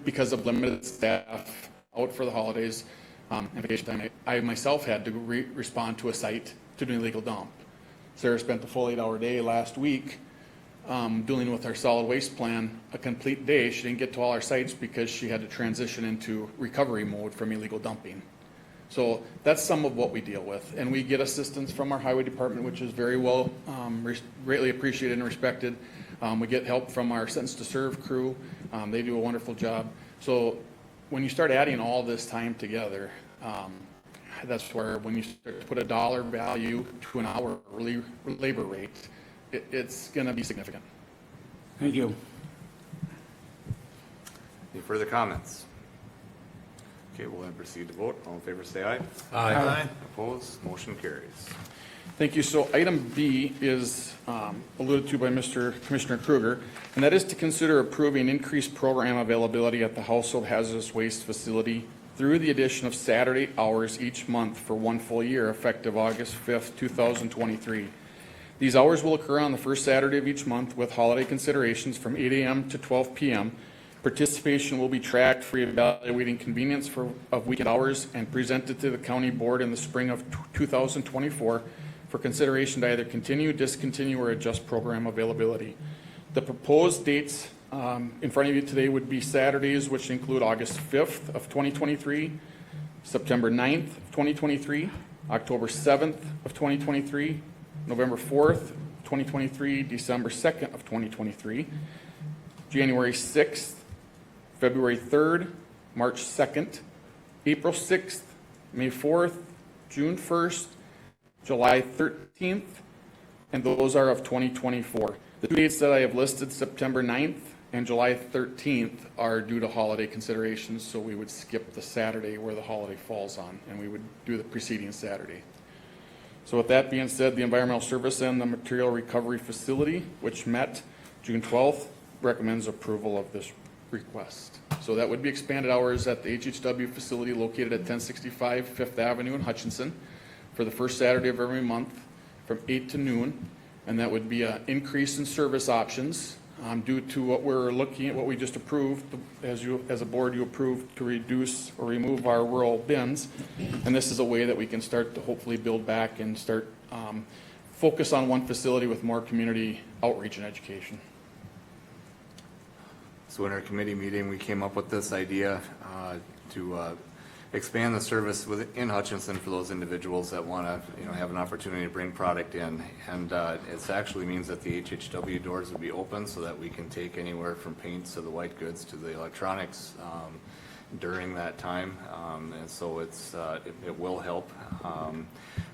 because of limited staff out for the holidays and vacation time. I myself had to respond to a site to do an illegal dump. Sarah spent a full 8-hour day last week dealing with our solid waste plan, a complete day. She didn't get to all our sites because she had to transition into recovery mode from illegal dumping. So that's some of what we deal with. And we get assistance from our highway department, which is very well, greatly appreciated and respected. We get help from our Sentence to Serve crew. They do a wonderful job. So when you start adding all this time together, that's where when you start to put a dollar value to an hourly labor rate, it's going to be significant. Thank you. Any further comments? Okay, we'll then proceed to vote. All in favor, say aye. Aye. Opposed, motion carries. Thank you. So item B is alluded to by Commissioner Kruger, and that is to consider approving increased program availability at the Household Hazardous Waste Facility through the addition of Saturday hours each month for 1 full year, effective August 5th, 2023. These hours will occur on the first Saturday of each month with holiday considerations from 8 a.m. to 12 p.m. Participation will be tracked for evaluating convenience of weekend hours and presented to the county board in the spring of 2024 for consideration to either continue, discontinue, or adjust program availability. The proposed dates in front of you today would be Saturdays, which include August 5th of 2023, September 9th of 2023, October 7th of 2023, November 4th, 2023, December 2nd of 2023, January 6th, February 3rd, March 2nd, April 6th, May 4th, June 1st, July 13th, and those are of 2024. The two dates that I have listed, September 9th and July 13th, are due to holiday considerations, so we would skip the Saturday where the holiday falls on, and we would do the preceding Saturday. So with that being said, the Environmental Service and the Material Recovery Facility, which met June 12th, recommends approval of this request. So that would be expanded hours at the HHW facility located at 1065 Fifth Avenue in Hutchinson for the first Saturday of every month from 8 to noon. And that would be an increase in service options due to what we're looking at, what we just approved. As a board, you approved to reduce or remove our rural bins. And this is a way that we can start to hopefully build back and start focus on one facility with more community outreach and education. So in our committee meeting, we came up with this idea to expand the service within Hutchinson for those individuals that want to, have an opportunity to bring product in. And it actually means that the HHW doors would be open so that we can take anywhere from paints to the white goods to the electronics during that time. And so it will help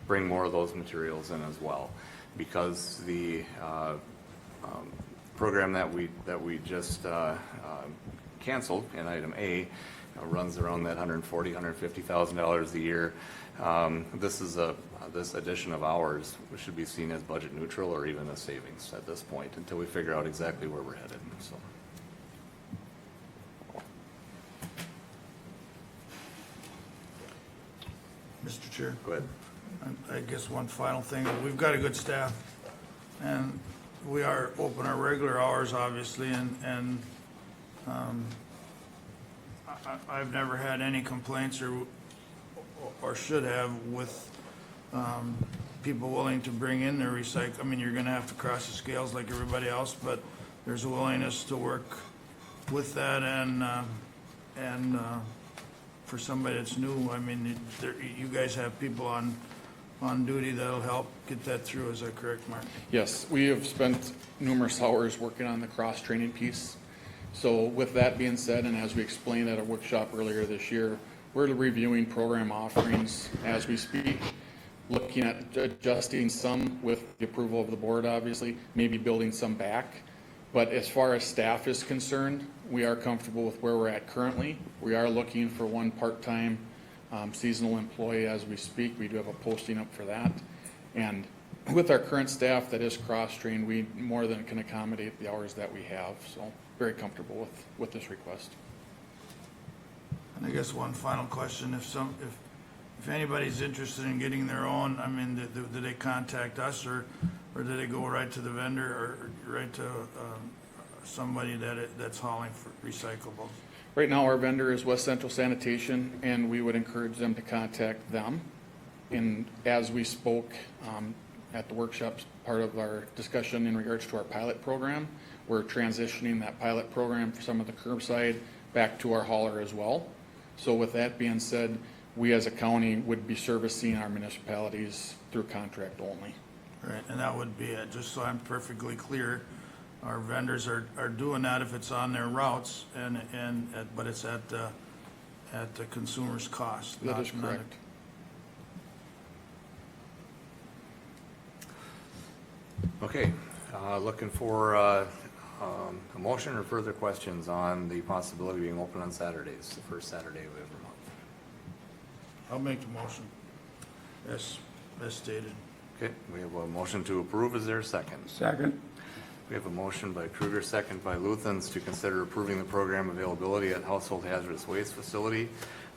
bring more of those materials in as well, because the program that we just canceled in item A runs around that $140,000, $150,000 a year. This addition of hours should be seen as budget neutral or even a savings at this point until we figure out exactly where we're headed. So. Mr. Chair, Go ahead. I guess one final thing, we've got a good staff, and we are open our regular hours, obviously, and I've never had any complaints or should have with people willing to bring in their recycle. I mean, you're gonna have to cross the scales like everybody else, but there's a willingness to work with that, and for somebody that's new, I mean, you guys have people on duty that'll help get that through. Is that correct, Mark? Yes, we have spent numerous hours working on the cross-training piece. So with that being said, and as we explained at a workshop earlier this year, we're reviewing program offerings as we speak, looking at adjusting some with the approval of the board, obviously, maybe building some back. But as far as staff is concerned, we are comfortable with where we're at currently. We are looking for one part-time seasonal employee as we speak. We do have a posting up for that. And with our current staff that is cross-trained, we more than can accommodate the hours that we have. So very comfortable with this request. And I guess one final question, if anybody's interested in getting their own, I mean, do they contact us or do they go right to the vendor or right to somebody that's hauling for recyclables? Right now, our vendor is West Central Sanitation, and we would encourage them to contact them. And as we spoke at the workshops, part of our discussion in regards to our pilot program, we're transitioning that pilot program for some of the curbside back to our hauler as well. So with that being said, we as a county would be servicing our municipalities through contract only. Right, and that would be it, just so I'm perfectly clear. Our vendors are doing that if it's on their routes but it's at the consumer's cost. That is correct. Okay, looking for a motion or further questions on the possibility of being open on Saturdays, the first Saturday of every month. I'll make the motion. As stated. Okay, we have a motion to approve. Is there a second? Second. We have a motion by Kruger, second by Luthens, to consider approving the program availability at Household Hazardous Waste Facility,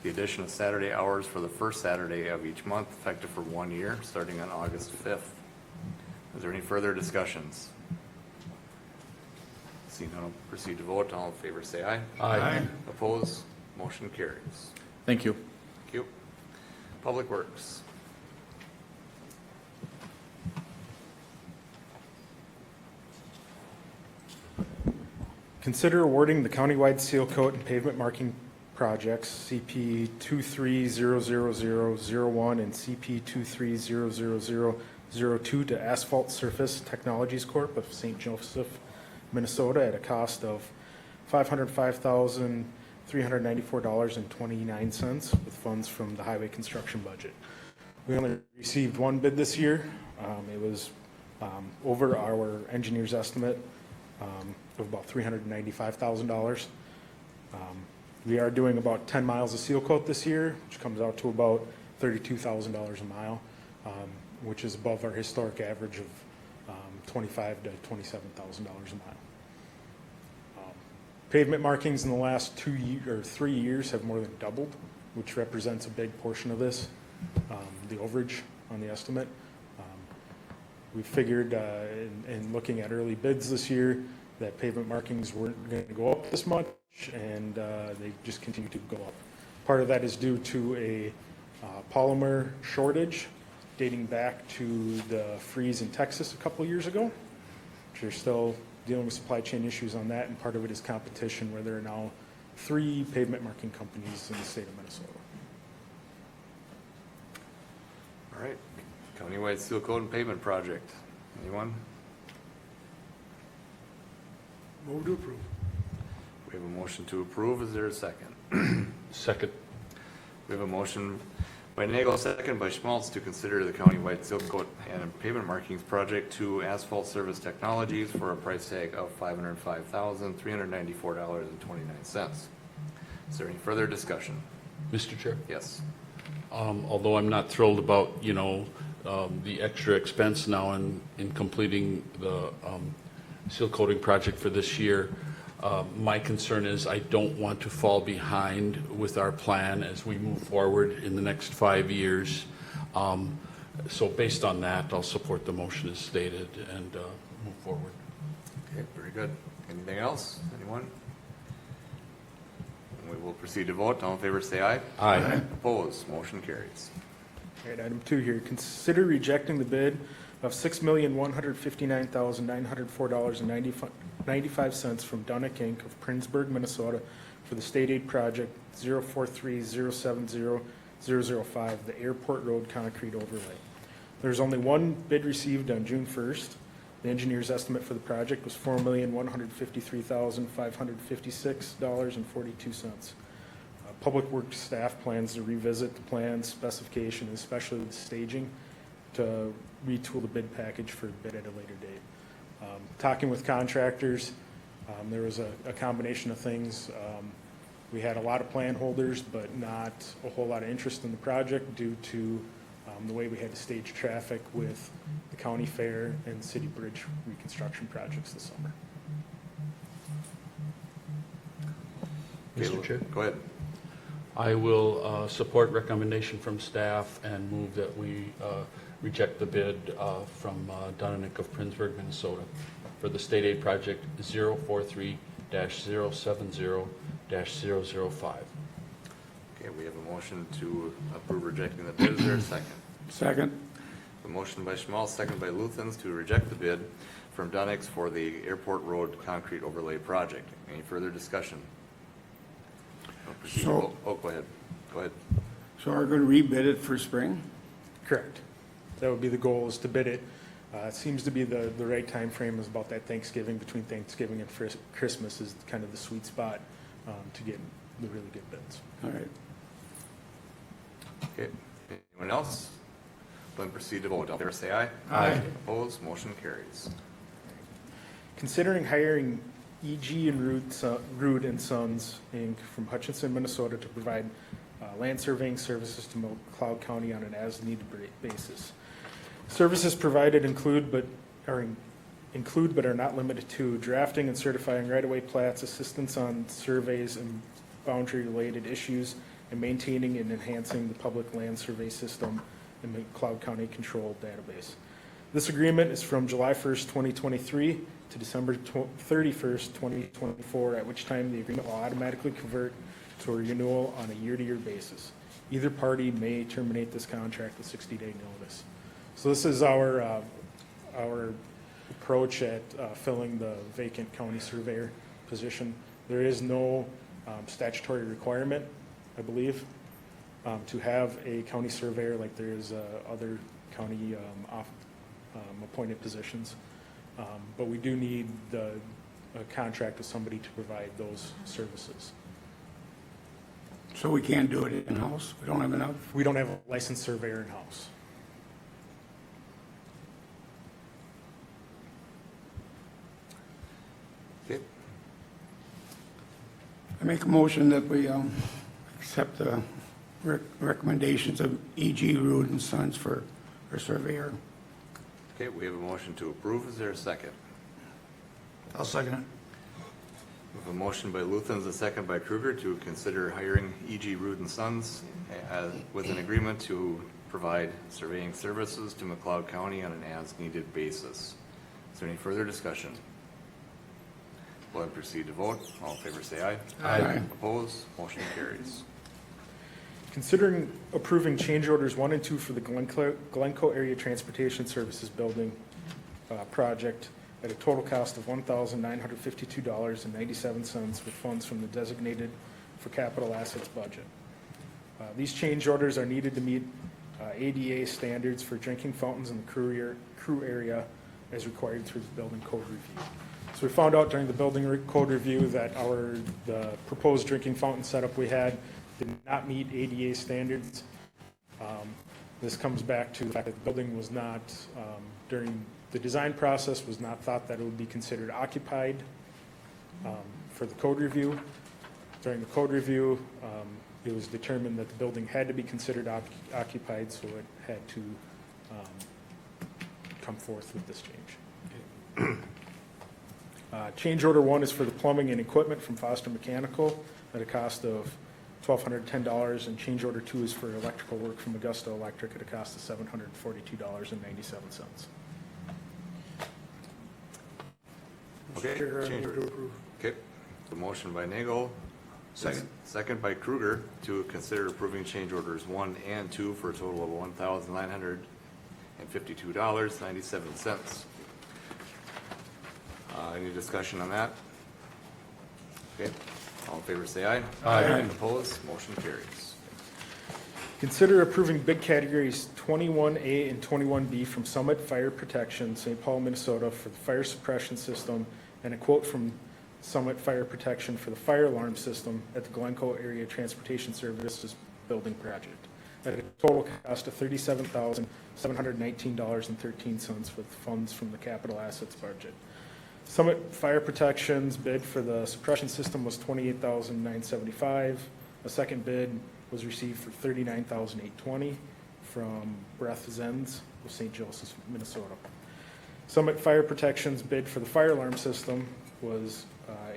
the addition of Saturday hours for the first Saturday of each month, effective for 1 year, starting on August 5th. Is there any further discussions? Seeing none, I'll proceed to vote. All in favor, say aye. Aye. Opposed? Motion carries. Thank you. Thank you. Public Works. Consider awarding the countywide seal coat and pavement marking projects, CP 230001 and CP 230002 to Asphalt Surface Technologies Corp. of St. Joseph, Minnesota at a cost of $505,394.29 with funds from the highway construction budget. We only received one bid this year. It was over our engineer's estimate of about $395,000. We are doing about 10 miles of seal coat this year, which comes out to about $32,000 a mile, which is above our historic average of $25,000 to $27,000 a mile. Pavement markings in the last 3 years have more than doubled, which represents a big portion of this, the overage on the estimate. We figured in looking at early bids this year that pavement markings weren't going to go up this much, and they just continue to go up. Part of that is due to a polymer shortage dating back to the freeze in Texas a couple years ago, which are still dealing with supply chain issues on that, and part of it is competition where there are now 3 pavement marking companies in the state of Minnesota. All right, countywide seal coat and pavement project. Anyone? Move to approve. We have a motion to approve. Is there a second? Second. We have a motion by Nagel, second by Schmaltz, to consider the countywide seal coat and pavement markings project to Asphalt Service Technologies for a price tag of $505,394.29. Is there any further discussion? Mr. Chair? Yes. Although I'm not thrilled about, the extra expense now in completing the seal coating project for this year, my concern is I don't want to fall behind with our plan as we move forward in the next 5 years. So based on that, I'll support the motion as stated and move forward. Okay, very good. Anything else? Anyone? We will proceed to vote. All in favor, say aye. Aye. Opposed? Motion carries. All right, item 2 here, consider rejecting the bid of $6,159,904.95 from Dunick Inc. of Princeburg, Minnesota for the state aid project 043070005, the Airport Road Concrete Overlay. There's only one bid received on June 1st. The engineer's estimate for the project was $4,153,556.42. Public Works staff plans to revisit the plans, specification, and especially the staging to retool the bid package for bid at a later date. Talking with contractors, there was a combination of things. We had a lot of plan holders, but not a whole lot of interest in the project due to the way we had to stage traffic with the county fair and city bridge reconstruction projects this summer. Mr. Chair? Go ahead. I will support recommendation from staff and move that we reject the bid from Dunick of Princeburg, Minnesota for the state aid project 043-070-005. Okay, we have a motion to approve rejecting the bid. Is there a second? Second. A motion by Schmaltz, second by Luthens, to reject the bid from Dunick's for the Airport Road Concrete Overlay Project. Any further discussion? I'll proceed to vote. Oh, go ahead. Go ahead. So are we going to rebid it for spring? Correct. That would be the goal, is to bid it. It seems to be the right time frame is about that Thanksgiving, between Thanksgiving and Christmas is kind of the sweet spot to get the really good bids. All right. Okay. Anyone else? Then proceed to vote. All in favor, say aye. Aye. Opposed, motion carries. Considering hiring E.G. and Root and Sons, Inc. from Hutchinson, Minnesota to provide land surveying services to McLeod County on an as-needed basis. Services provided include but are not limited to drafting and certifying right-of-way plats, assistance on surveys and boundary-related issues, and maintaining and enhancing the public land survey system and McLeod County controlled database. This agreement is from July 1st, 2023 to December 31st, 2024, at which time the agreement will automatically convert to a renewal on a year-to-year basis. Either party may terminate this contract with 60-day notice. So this is our approach at filling the vacant county surveyor position. There is no statutory requirement, I believe, to have a county surveyor like there is other county appointed positions. But we do need a contract with somebody to provide those services. So we can't do it in-house? We don't have enough? We don't have a licensed surveyor in-house. Okay. I make a motion that we accept the recommendations of E.G. Root and Sons for our surveyor. Okay, we have a motion to approve. Is there a second? I'll second it. We have a motion by Luthens, a second by Kruger to consider hiring E.G. Root and Sons with an agreement to provide surveying services to McLeod County on an as-needed basis. Is there any further discussion? We'll then proceed to vote. All in favor, say aye. Aye. Opposed? Motion carries. Considering approving change orders 1 and 2 for the Glencoe Area Transportation Services Building project at a total cost of $1,952.97 with funds from the designated for capital assets budget. These change orders are needed to meet ADA standards for drinking fountains in the crew area as required through the building code review. So we found out during the building code review that the proposed drinking fountain setup we had did not meet ADA standards. This comes back to the fact that the building was not, during the design process, was not thought that it would be considered occupied for the code review. During the code review, it was determined that the building had to be considered occupied, so it had to come forth with this change. Change order 1 is for the plumbing and equipment from Foster Mechanical at a cost of $1,210, and change order 2 is for electrical work from Augusta Electric at a cost of $742.97. Okay. Change order. Okay. The motion by Nagel. Second. Second by Kruger to consider approving change orders 1 and 2 for a total of $1,952.97. Any discussion on that? Okay. All in favor, say aye. Aye. Opposed? Motion carries. Consider approving bid categories 21A and 21B from Summit Fire Protection, St. Paul, Minnesota for the fire suppression system, and a quote from Summit Fire Protection for the fire alarm system at the Glencoe Area Transportation Services Building Project at a total cost of $37,719.13 with funds from the capital assets budget. Summit Fire Protection's bid for the suppression system was $28,975. A second bid was received for $39,820 from Breath Zens of St. Joseph, Minnesota. Summit Fire Protection's bid for the fire alarm system was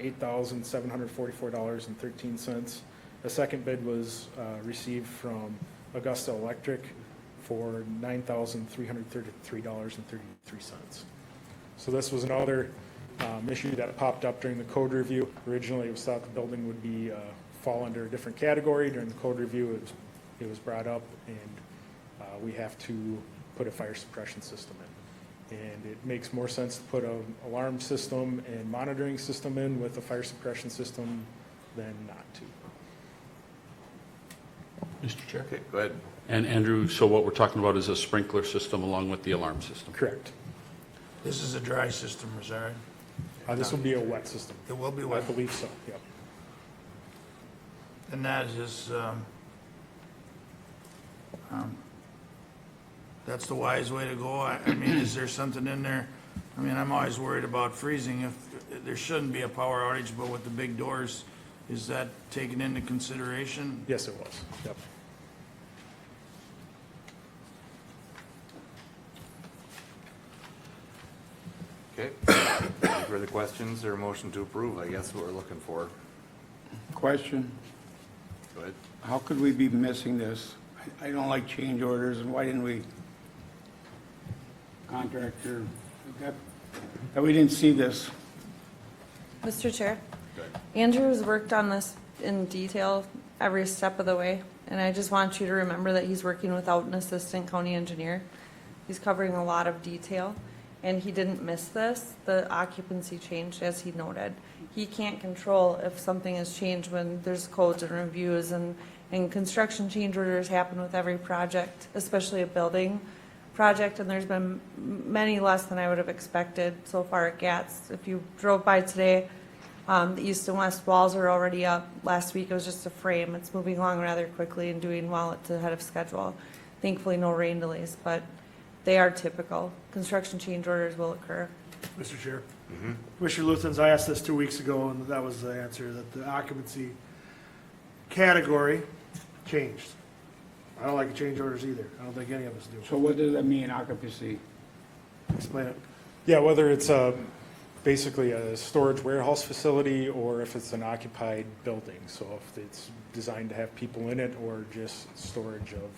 $8,744.13. A second bid was received from Augusta Electric for $9,333.33. So this was another issue that popped up during the code review. Originally, it was thought the building would be fall under a different category. During the code review, it was brought up, and we have to put a fire suppression system in. And it makes more sense to put an alarm system and monitoring system in with a fire suppression system than not to. Mr. Chair? Okay, go ahead. And Andrew, so what we're talking about is a sprinkler system along with the alarm system? Correct. This is a dry system, is that right? This will be a wet system. It will be I wet. believe so, yep. And that is, that's the wise way to go? I mean, is there something in there? I mean, I'm always worried about freezing. If there shouldn't be a power outage, but with the big doors, is that taken into consideration? Yes, it was. Yep. Okay. Any further questions or motion to approve? I guess what we're looking for. Question, Go ahead. how could we be missing this? I don't like change orders, and why didn't we contractor, that we didn't see this? Mr. Chair, Go ahead. Andrew has worked on this in detail every step of the way, and I just want you to remember that he's working without an assistant county engineer. He's covering a lot of detail, and he didn't miss this. The occupancy changed, as he noted. He can't control if something has changed when there's codes and reviews, and construction change orders happen with every project, especially a building project, and there's been many less than I would have expected so far at GATS. If you drove by today, the east and west walls are already up. Last week it was just a frame. It's moving along rather quickly and doing well. It's ahead of schedule. Thankfully, no rain delays, but they are typical. Construction change orders will occur. Mr. Chair. Commissioner Luthens, I asked this 2 weeks ago, and that was the answer, that the occupancy category changed. I don't like change orders either. I don't think any of us do. So what does that mean, occupancy? Explain it. Yeah, whether it's basically a storage warehouse facility or if it's an occupied building. So if it's designed to have people in it or just storage of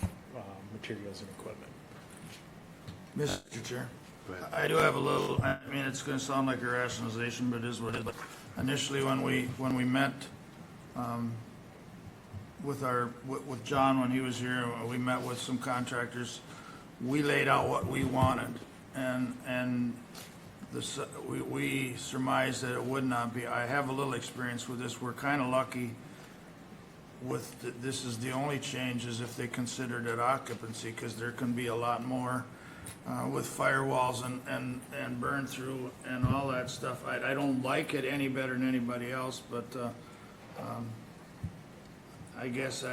materials and equipment. Mr. Chair, I do have a little, I mean, it's gonna sound like a rationalization, but it is what it is. Initially, when we met, with John, when he was here, we met with some contractors, we laid out what we wanted, and we surmised that it would not be. I have a little experience with this. We're kinda lucky with, this is the only change is if they considered it occupancy, because there can be a lot more with firewalls and burn through and all that stuff. I don't like it any better than anybody else, but I guess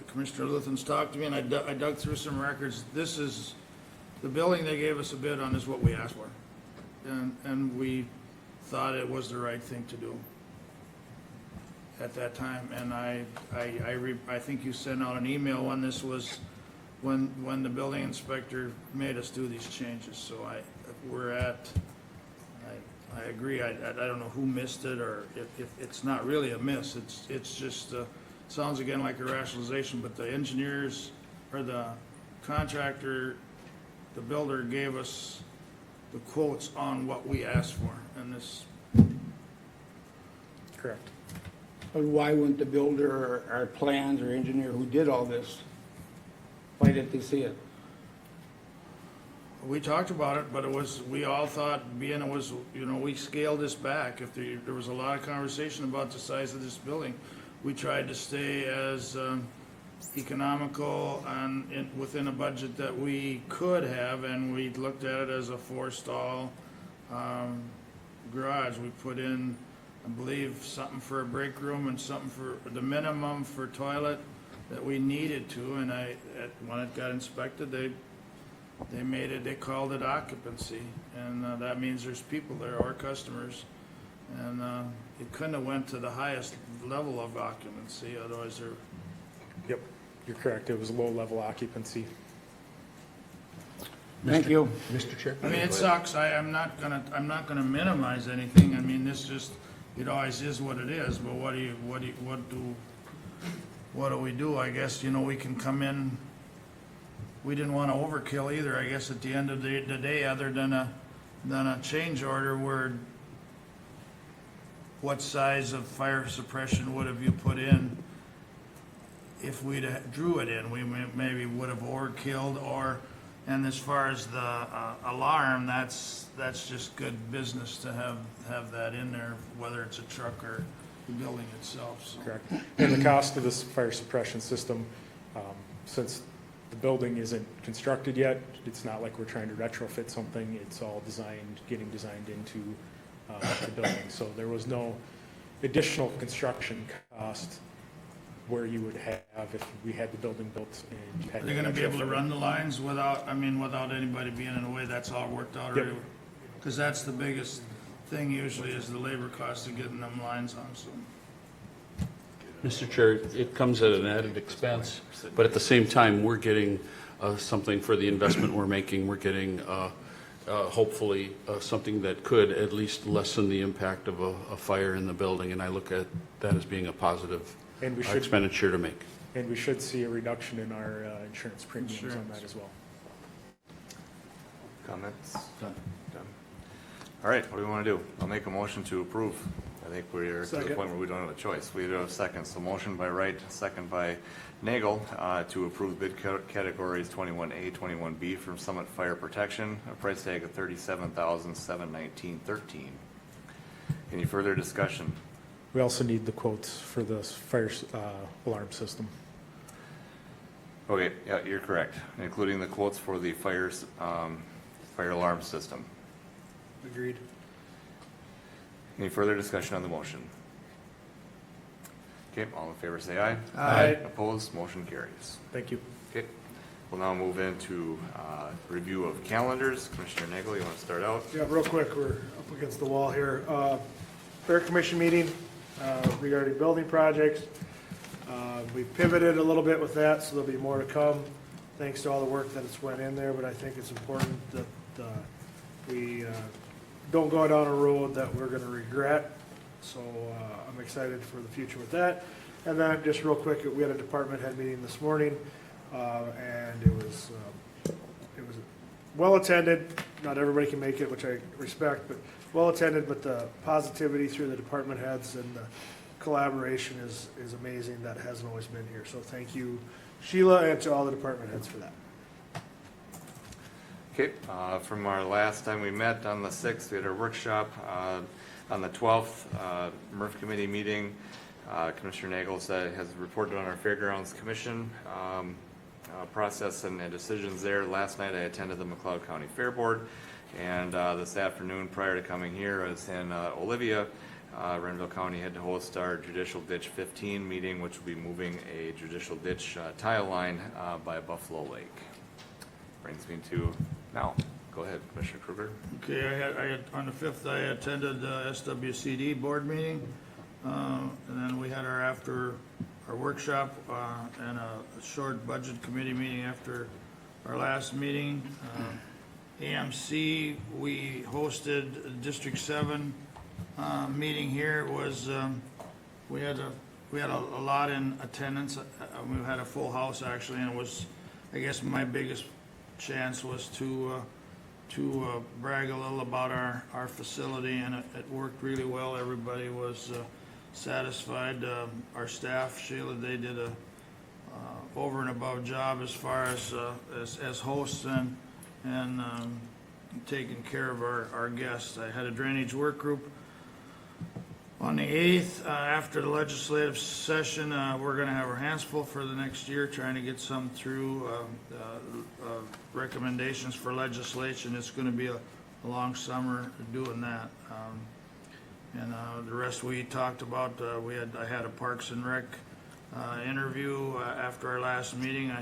Commissioner Luthens talked to me, and I dug through some records. This is, the building they gave us a bid on is what we asked for. And we thought it was the right thing to do at that time. And I think you sent out an email when this was, when the building inspector made us do these changes. So I agree. I don't know who missed it, or if it's not really a miss. It's just, sounds again like a rationalization, but the engineers, or the contractor, the builder gave us the quotes on what we asked for, and this. Correct. But why wouldn't the builder or plans or engineer who did all this, why didn't they see it? We talked about it, but it was, we all thought, being it was, we scaled this back. If there was a lot of conversation about the size of this building, we tried to stay as economical and within a budget that we could have, and we looked at it as a 4-stall garage. We put in, I believe, something for a break room and something for the minimum for toilet that we needed to, and when it got inspected, they called it occupancy, and that means there's people there, or customers, and it couldn't have went to the highest level of occupancy, otherwise they're. Yep, you're correct. It was low-level occupancy. Thank you. Mr. Chair? I mean, it sucks. I'm not gonna minimize anything. I mean, this just, it always is what it is, but what do we do? I guess, we can come in, we didn't want to overkill either, I guess, at the end of the day, other than a change order where what size of fire suppression would have you put in? If we'd drew it in, we maybe would have overkilled, and as far as the alarm, that's just good business to have that in there, whether it's a truck or the building itself, so. Correct. And the cost of this fire suppression system, since the building isn't constructed yet, it's not like we're trying to retrofit something. It's all getting designed into the building. So there was no additional construction cost where you would have if we had the building built and you had. Are they gonna be able to run the lines without, without anybody being in the way? That's all worked out already? Yep. Because that's the biggest thing usually is the labor cost of getting them lines on, so. Mr. Chair, it comes at an added expense, but at the same time, we're getting something for the investment we're making. We're getting hopefully something that could at least lessen the impact of a fire in the building, and I look at that as being a positive And we should- expenditure to make. And we should see a reduction in our insurance premiums on that as well. Comments? Done. All right, what do we want to do? I'll make a motion to approve. I think we're to the Second. point where we don't have a choice. We do have a second. So motion by Wright, second by Nagel, to approve bid categories 21A, 21B from Summit Fire Protection, a price tag of $37,719.13. Any further discussion? We also need the quotes for the fire alarm system. Okay, yeah, you're correct, including the quotes for the fire alarm system. Agreed. Any further discussion on the motion? Okay, all in favor say aye. Aye. Opposed, motion carries. Thank you. Okay, we'll now move into review of calendars. Commissioner Nagel, you want to start out? Yeah, real quick, we're up against the wall here. Fair Commission meeting regarding building projects. We pivoted a little bit with that, so there'll be more to come, thanks to all the work that has went in there, but I think it's important that we don't go down a road that we're gonna regret. So I'm excited for the future with that. And then just real quick, we had a department head meeting this morning, and it was well attended. Not everybody can make it, which I respect, but well attended, but the positivity through the department heads and the collaboration is amazing. That hasn't always been here. So thank you, Sheila, and to all the department heads for that. Okay, from our last time we met on the 6th, we had our workshop. On the 12th, MRF committee meeting, Commissioner Nagel has reported on our Fairgrounds Commission process and decisions there. Last night I attended the McLeod County Fair Board, and this afternoon prior to coming here I was in Olivia. Renville County had to host our Judicial Ditch 15 meeting, which will be moving a judicial ditch tile line by Buffalo Lake. Brings me to now. Go ahead, Commissioner Kruger. Okay, I had, on the 5th, I attended the SWCD board meeting, and then we had our workshop, and a short budget committee meeting after our last meeting. AMC, we hosted District 7, meeting here. It was, we had a lot in attendance. We had a full house actually, and it was, I guess my biggest chance was to brag a little about our facility, and it worked really well. Everybody was satisfied. Our staff, Sheila, they did a over and above job as far as hosts and taking care of our guests. I had a drainage work group on the 8th. After the legislative session, we're going to have our hands full for the next year, trying to get some through recommendations for legislation. It's going to be a long summer doing that. And the rest we talked about, I had a Parks and Rec interview after our last meeting.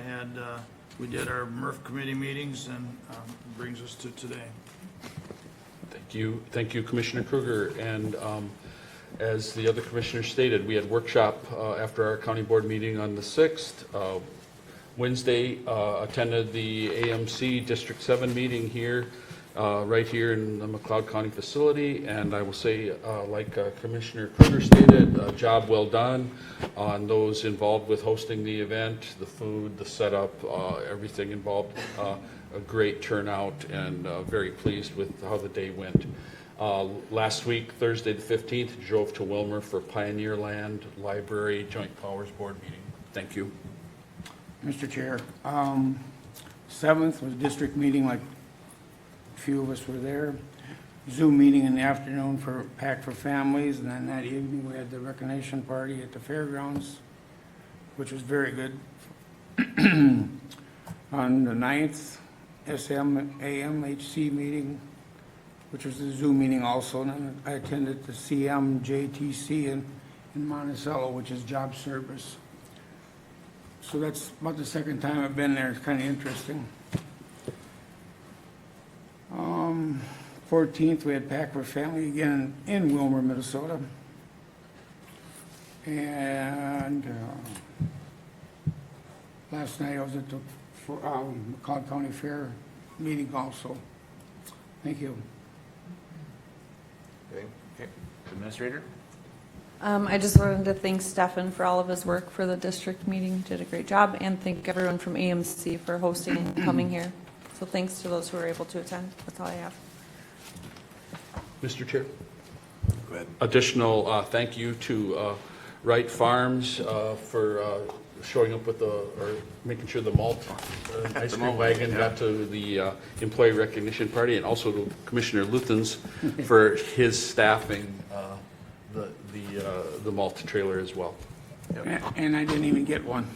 We did our MRF committee meetings, and brings us to today. Thank you, Commissioner Kruger. And as the other commissioner stated, we had workshop after our county board meeting on the 6th. Wednesday, attended the AMC District 7 meeting here, right here in the McLeod County facility. And I will say, like Commissioner Kruger stated, a job well done on those involved with hosting the event, the food, the setup, everything involved. A great turnout, and very pleased with how the day went. Last week, Thursday the 15th, drove to Wilmer for Pioneer Land Library Joint Powers Board meeting. Thank you. Mr. Chair, 7th was district meeting, like a few of us were there. Zoom meeting in the afternoon for Pack for Families, and then that evening we had the recognition party at the fairgrounds, which was very good. On the 9th, SMAMHC meeting, which was a Zoom meeting also, and then I attended the CMJTC in Monticello, which is job service. So that's about the second time I've been there. It's kind of interesting. 14th, we had Pack for Family again in Wilmer, Minnesota. And last night I was at the McLeod County Fair meeting also. Thank you. Okay, Administrator? I just wanted to thank Stefan for all of his work for the district meeting. Did a great job, and thank everyone from AMC for hosting and coming here. So thanks to those who were able to attend. That's all I have. Mr. Chair? Go ahead. Additional thank you to Wright Farms for showing up with or making sure the malt ice cream wagon got to the employee recognition party, and also to Commissioner Luthens for his staffing the malt trailer as well. And I didn't even get one.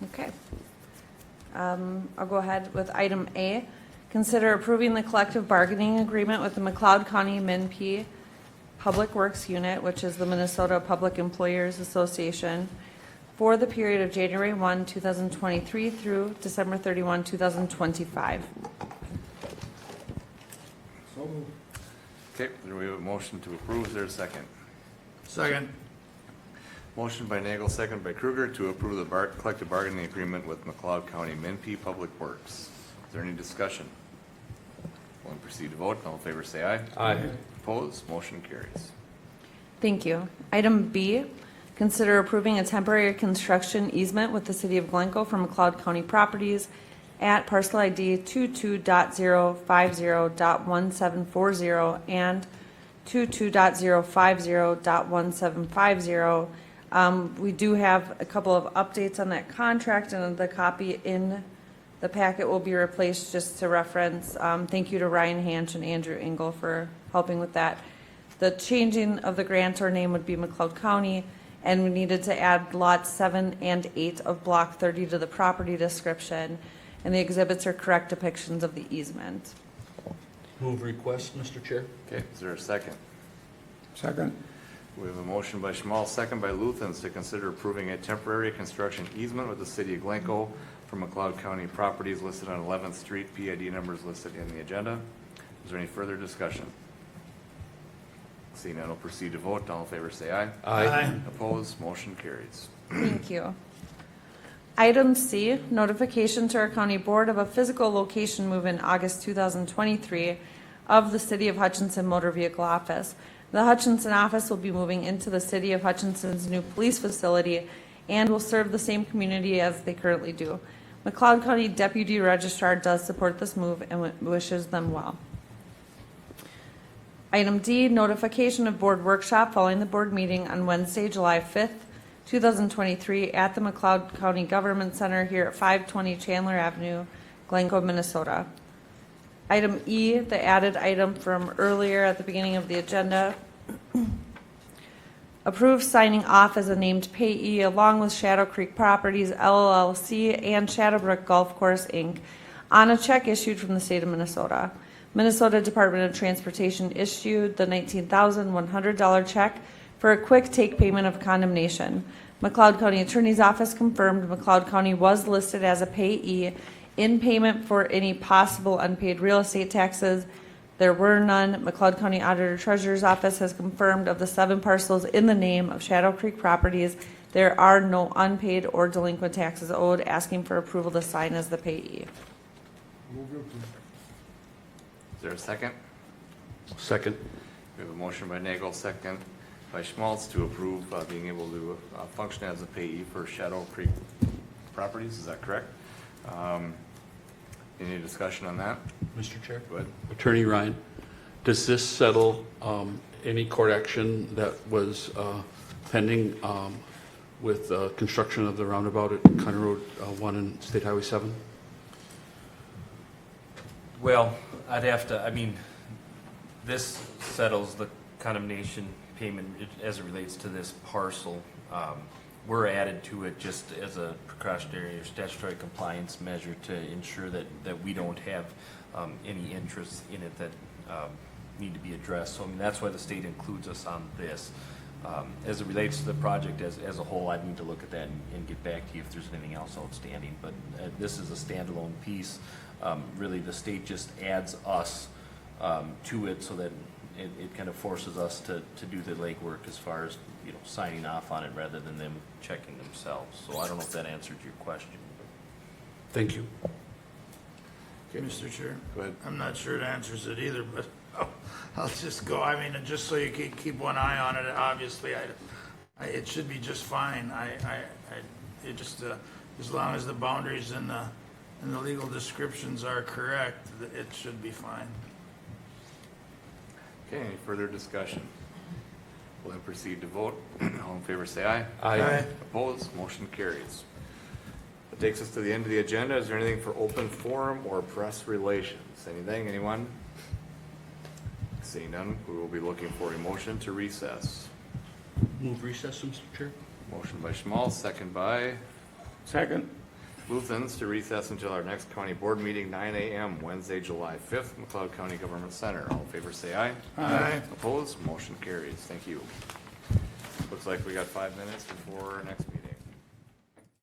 Okay. I'll go ahead with item A. Consider approving the collective bargaining agreement with the McLeod County MNP Public Works Unit, which is the Minnesota Public Employers Association, for the period of January 1, 2023 through December 31, 2025. Okay, we have a motion to approve. Is there a second? Second. Motion by Nagel, second by Kruger to approve the collective bargaining agreement with McLeod County MNP Public Works. Is there any discussion? We'll proceed to vote. All in favor say aye. Aye. Opposed? Motion carries. Thank you. Item B, consider approving a temporary construction easement with the City of Glencoe for McLeod County properties at parcel ID 22.050.1740 and 22.050.1750. We do have a couple of updates on that contract, and the copy in the packet will be replaced just to reference. Thank you to Ryan Hanch and Andrew Engel for helping with that. The changing of the grantor name would be McLeod County, and we needed to add lots 7 and 8 of block 30 to the property description, and the exhibits are correct depictions of the easement. Move request, Mr. Chair. Okay, is there a second? Second. We have a motion by Schmal, second by Luthens to consider approving a temporary construction easement with the City of Glencoe for McLeod County properties listed on 11th Street, PID numbers listed in the agenda. Is there any further discussion? Seeing none, we'll proceed to vote. All in favor say aye. Aye. Opposed? Motion carries. Thank you. Item C, notification to our county board of a physical location move in August 2023 of the City of Hutchinson Motor Vehicle Office. The Hutchinson office will be moving into the City of Hutchinson's new police facility and will serve the same community as they currently do. McLeod County Deputy Registrar does support this move and wishes them well. Item D, notification of board workshop following the board meeting on Wednesday, July 5th, 2023 at the McLeod County Government Center here at 520 Chandler Avenue, Glencoe, Minnesota. Item E, the added item from earlier at the beginning of the agenda. Approve signing off as a named payee along with Shadow Creek Properties LLC and Shadowbrook Golf Course Inc. on a check issued from the state of Minnesota. Minnesota Department of Transportation issued the $19,100 check for a quick take payment of condemnation. McLeod County Attorney's Office confirmed McLeod County was listed as a payee in payment for any possible unpaid real estate taxes. There were none. McLeod County Auditor Treasurer's Office has confirmed of the 7 parcels in the name of Shadow Creek Properties, there are no unpaid or delinquent taxes owed, asking for approval to sign as the payee. Is there a second? Second. We have a motion by Nagel, second by Schmaltz to approve being able to function as a payee for Shadow Creek Properties. Is that correct? Any discussion on that? Mr. Chair. Go ahead. Attorney Ryan, does this settle any court action that was pending with construction of the roundabout at County Road 1 and State Highway 7? Well, I'd have to, I mean, this settles the condemnation payment as it relates to this parcel. We're added to it just as a precautionary or statutory compliance measure to ensure that we don't have any interests in it that need to be addressed. So I mean, that's why the state includes us on this. As it relates to the project as a whole, I'd need to look at that and get back to you if there's anything else outstanding. But this is a standalone piece. Really, the state just adds us to it so that it kind of forces us to do the legwork as far as, you know, signing off on it rather than them checking themselves. So I don't know if that answered your question. Thank you. Mr. Chair? Go ahead. I'm not sure it answers it either, but I'll just go, I mean, just so you can keep one eye on it, obviously, it should be just fine. It just, as long as the boundaries and the legal descriptions are correct, it should be fine. Okay, any further discussion? We'll then proceed to vote. All in favor, say aye. Aye. Opposed, motion carries. That takes us to the end of the agenda. Is there anything for open forum or press relations? Anything, anyone? Seeing none, we will be looking for a motion to recess. Move recess, Mr. Chair. Motion by Schmal, second by Second. Luthens to recess until our next county board meeting, 9 a.m., Wednesday, July 5th, McLeod County Government Center. All in favor, say aye. Aye. Opposed, motion carries. Thank you. Looks like we got 5 minutes before our next meeting.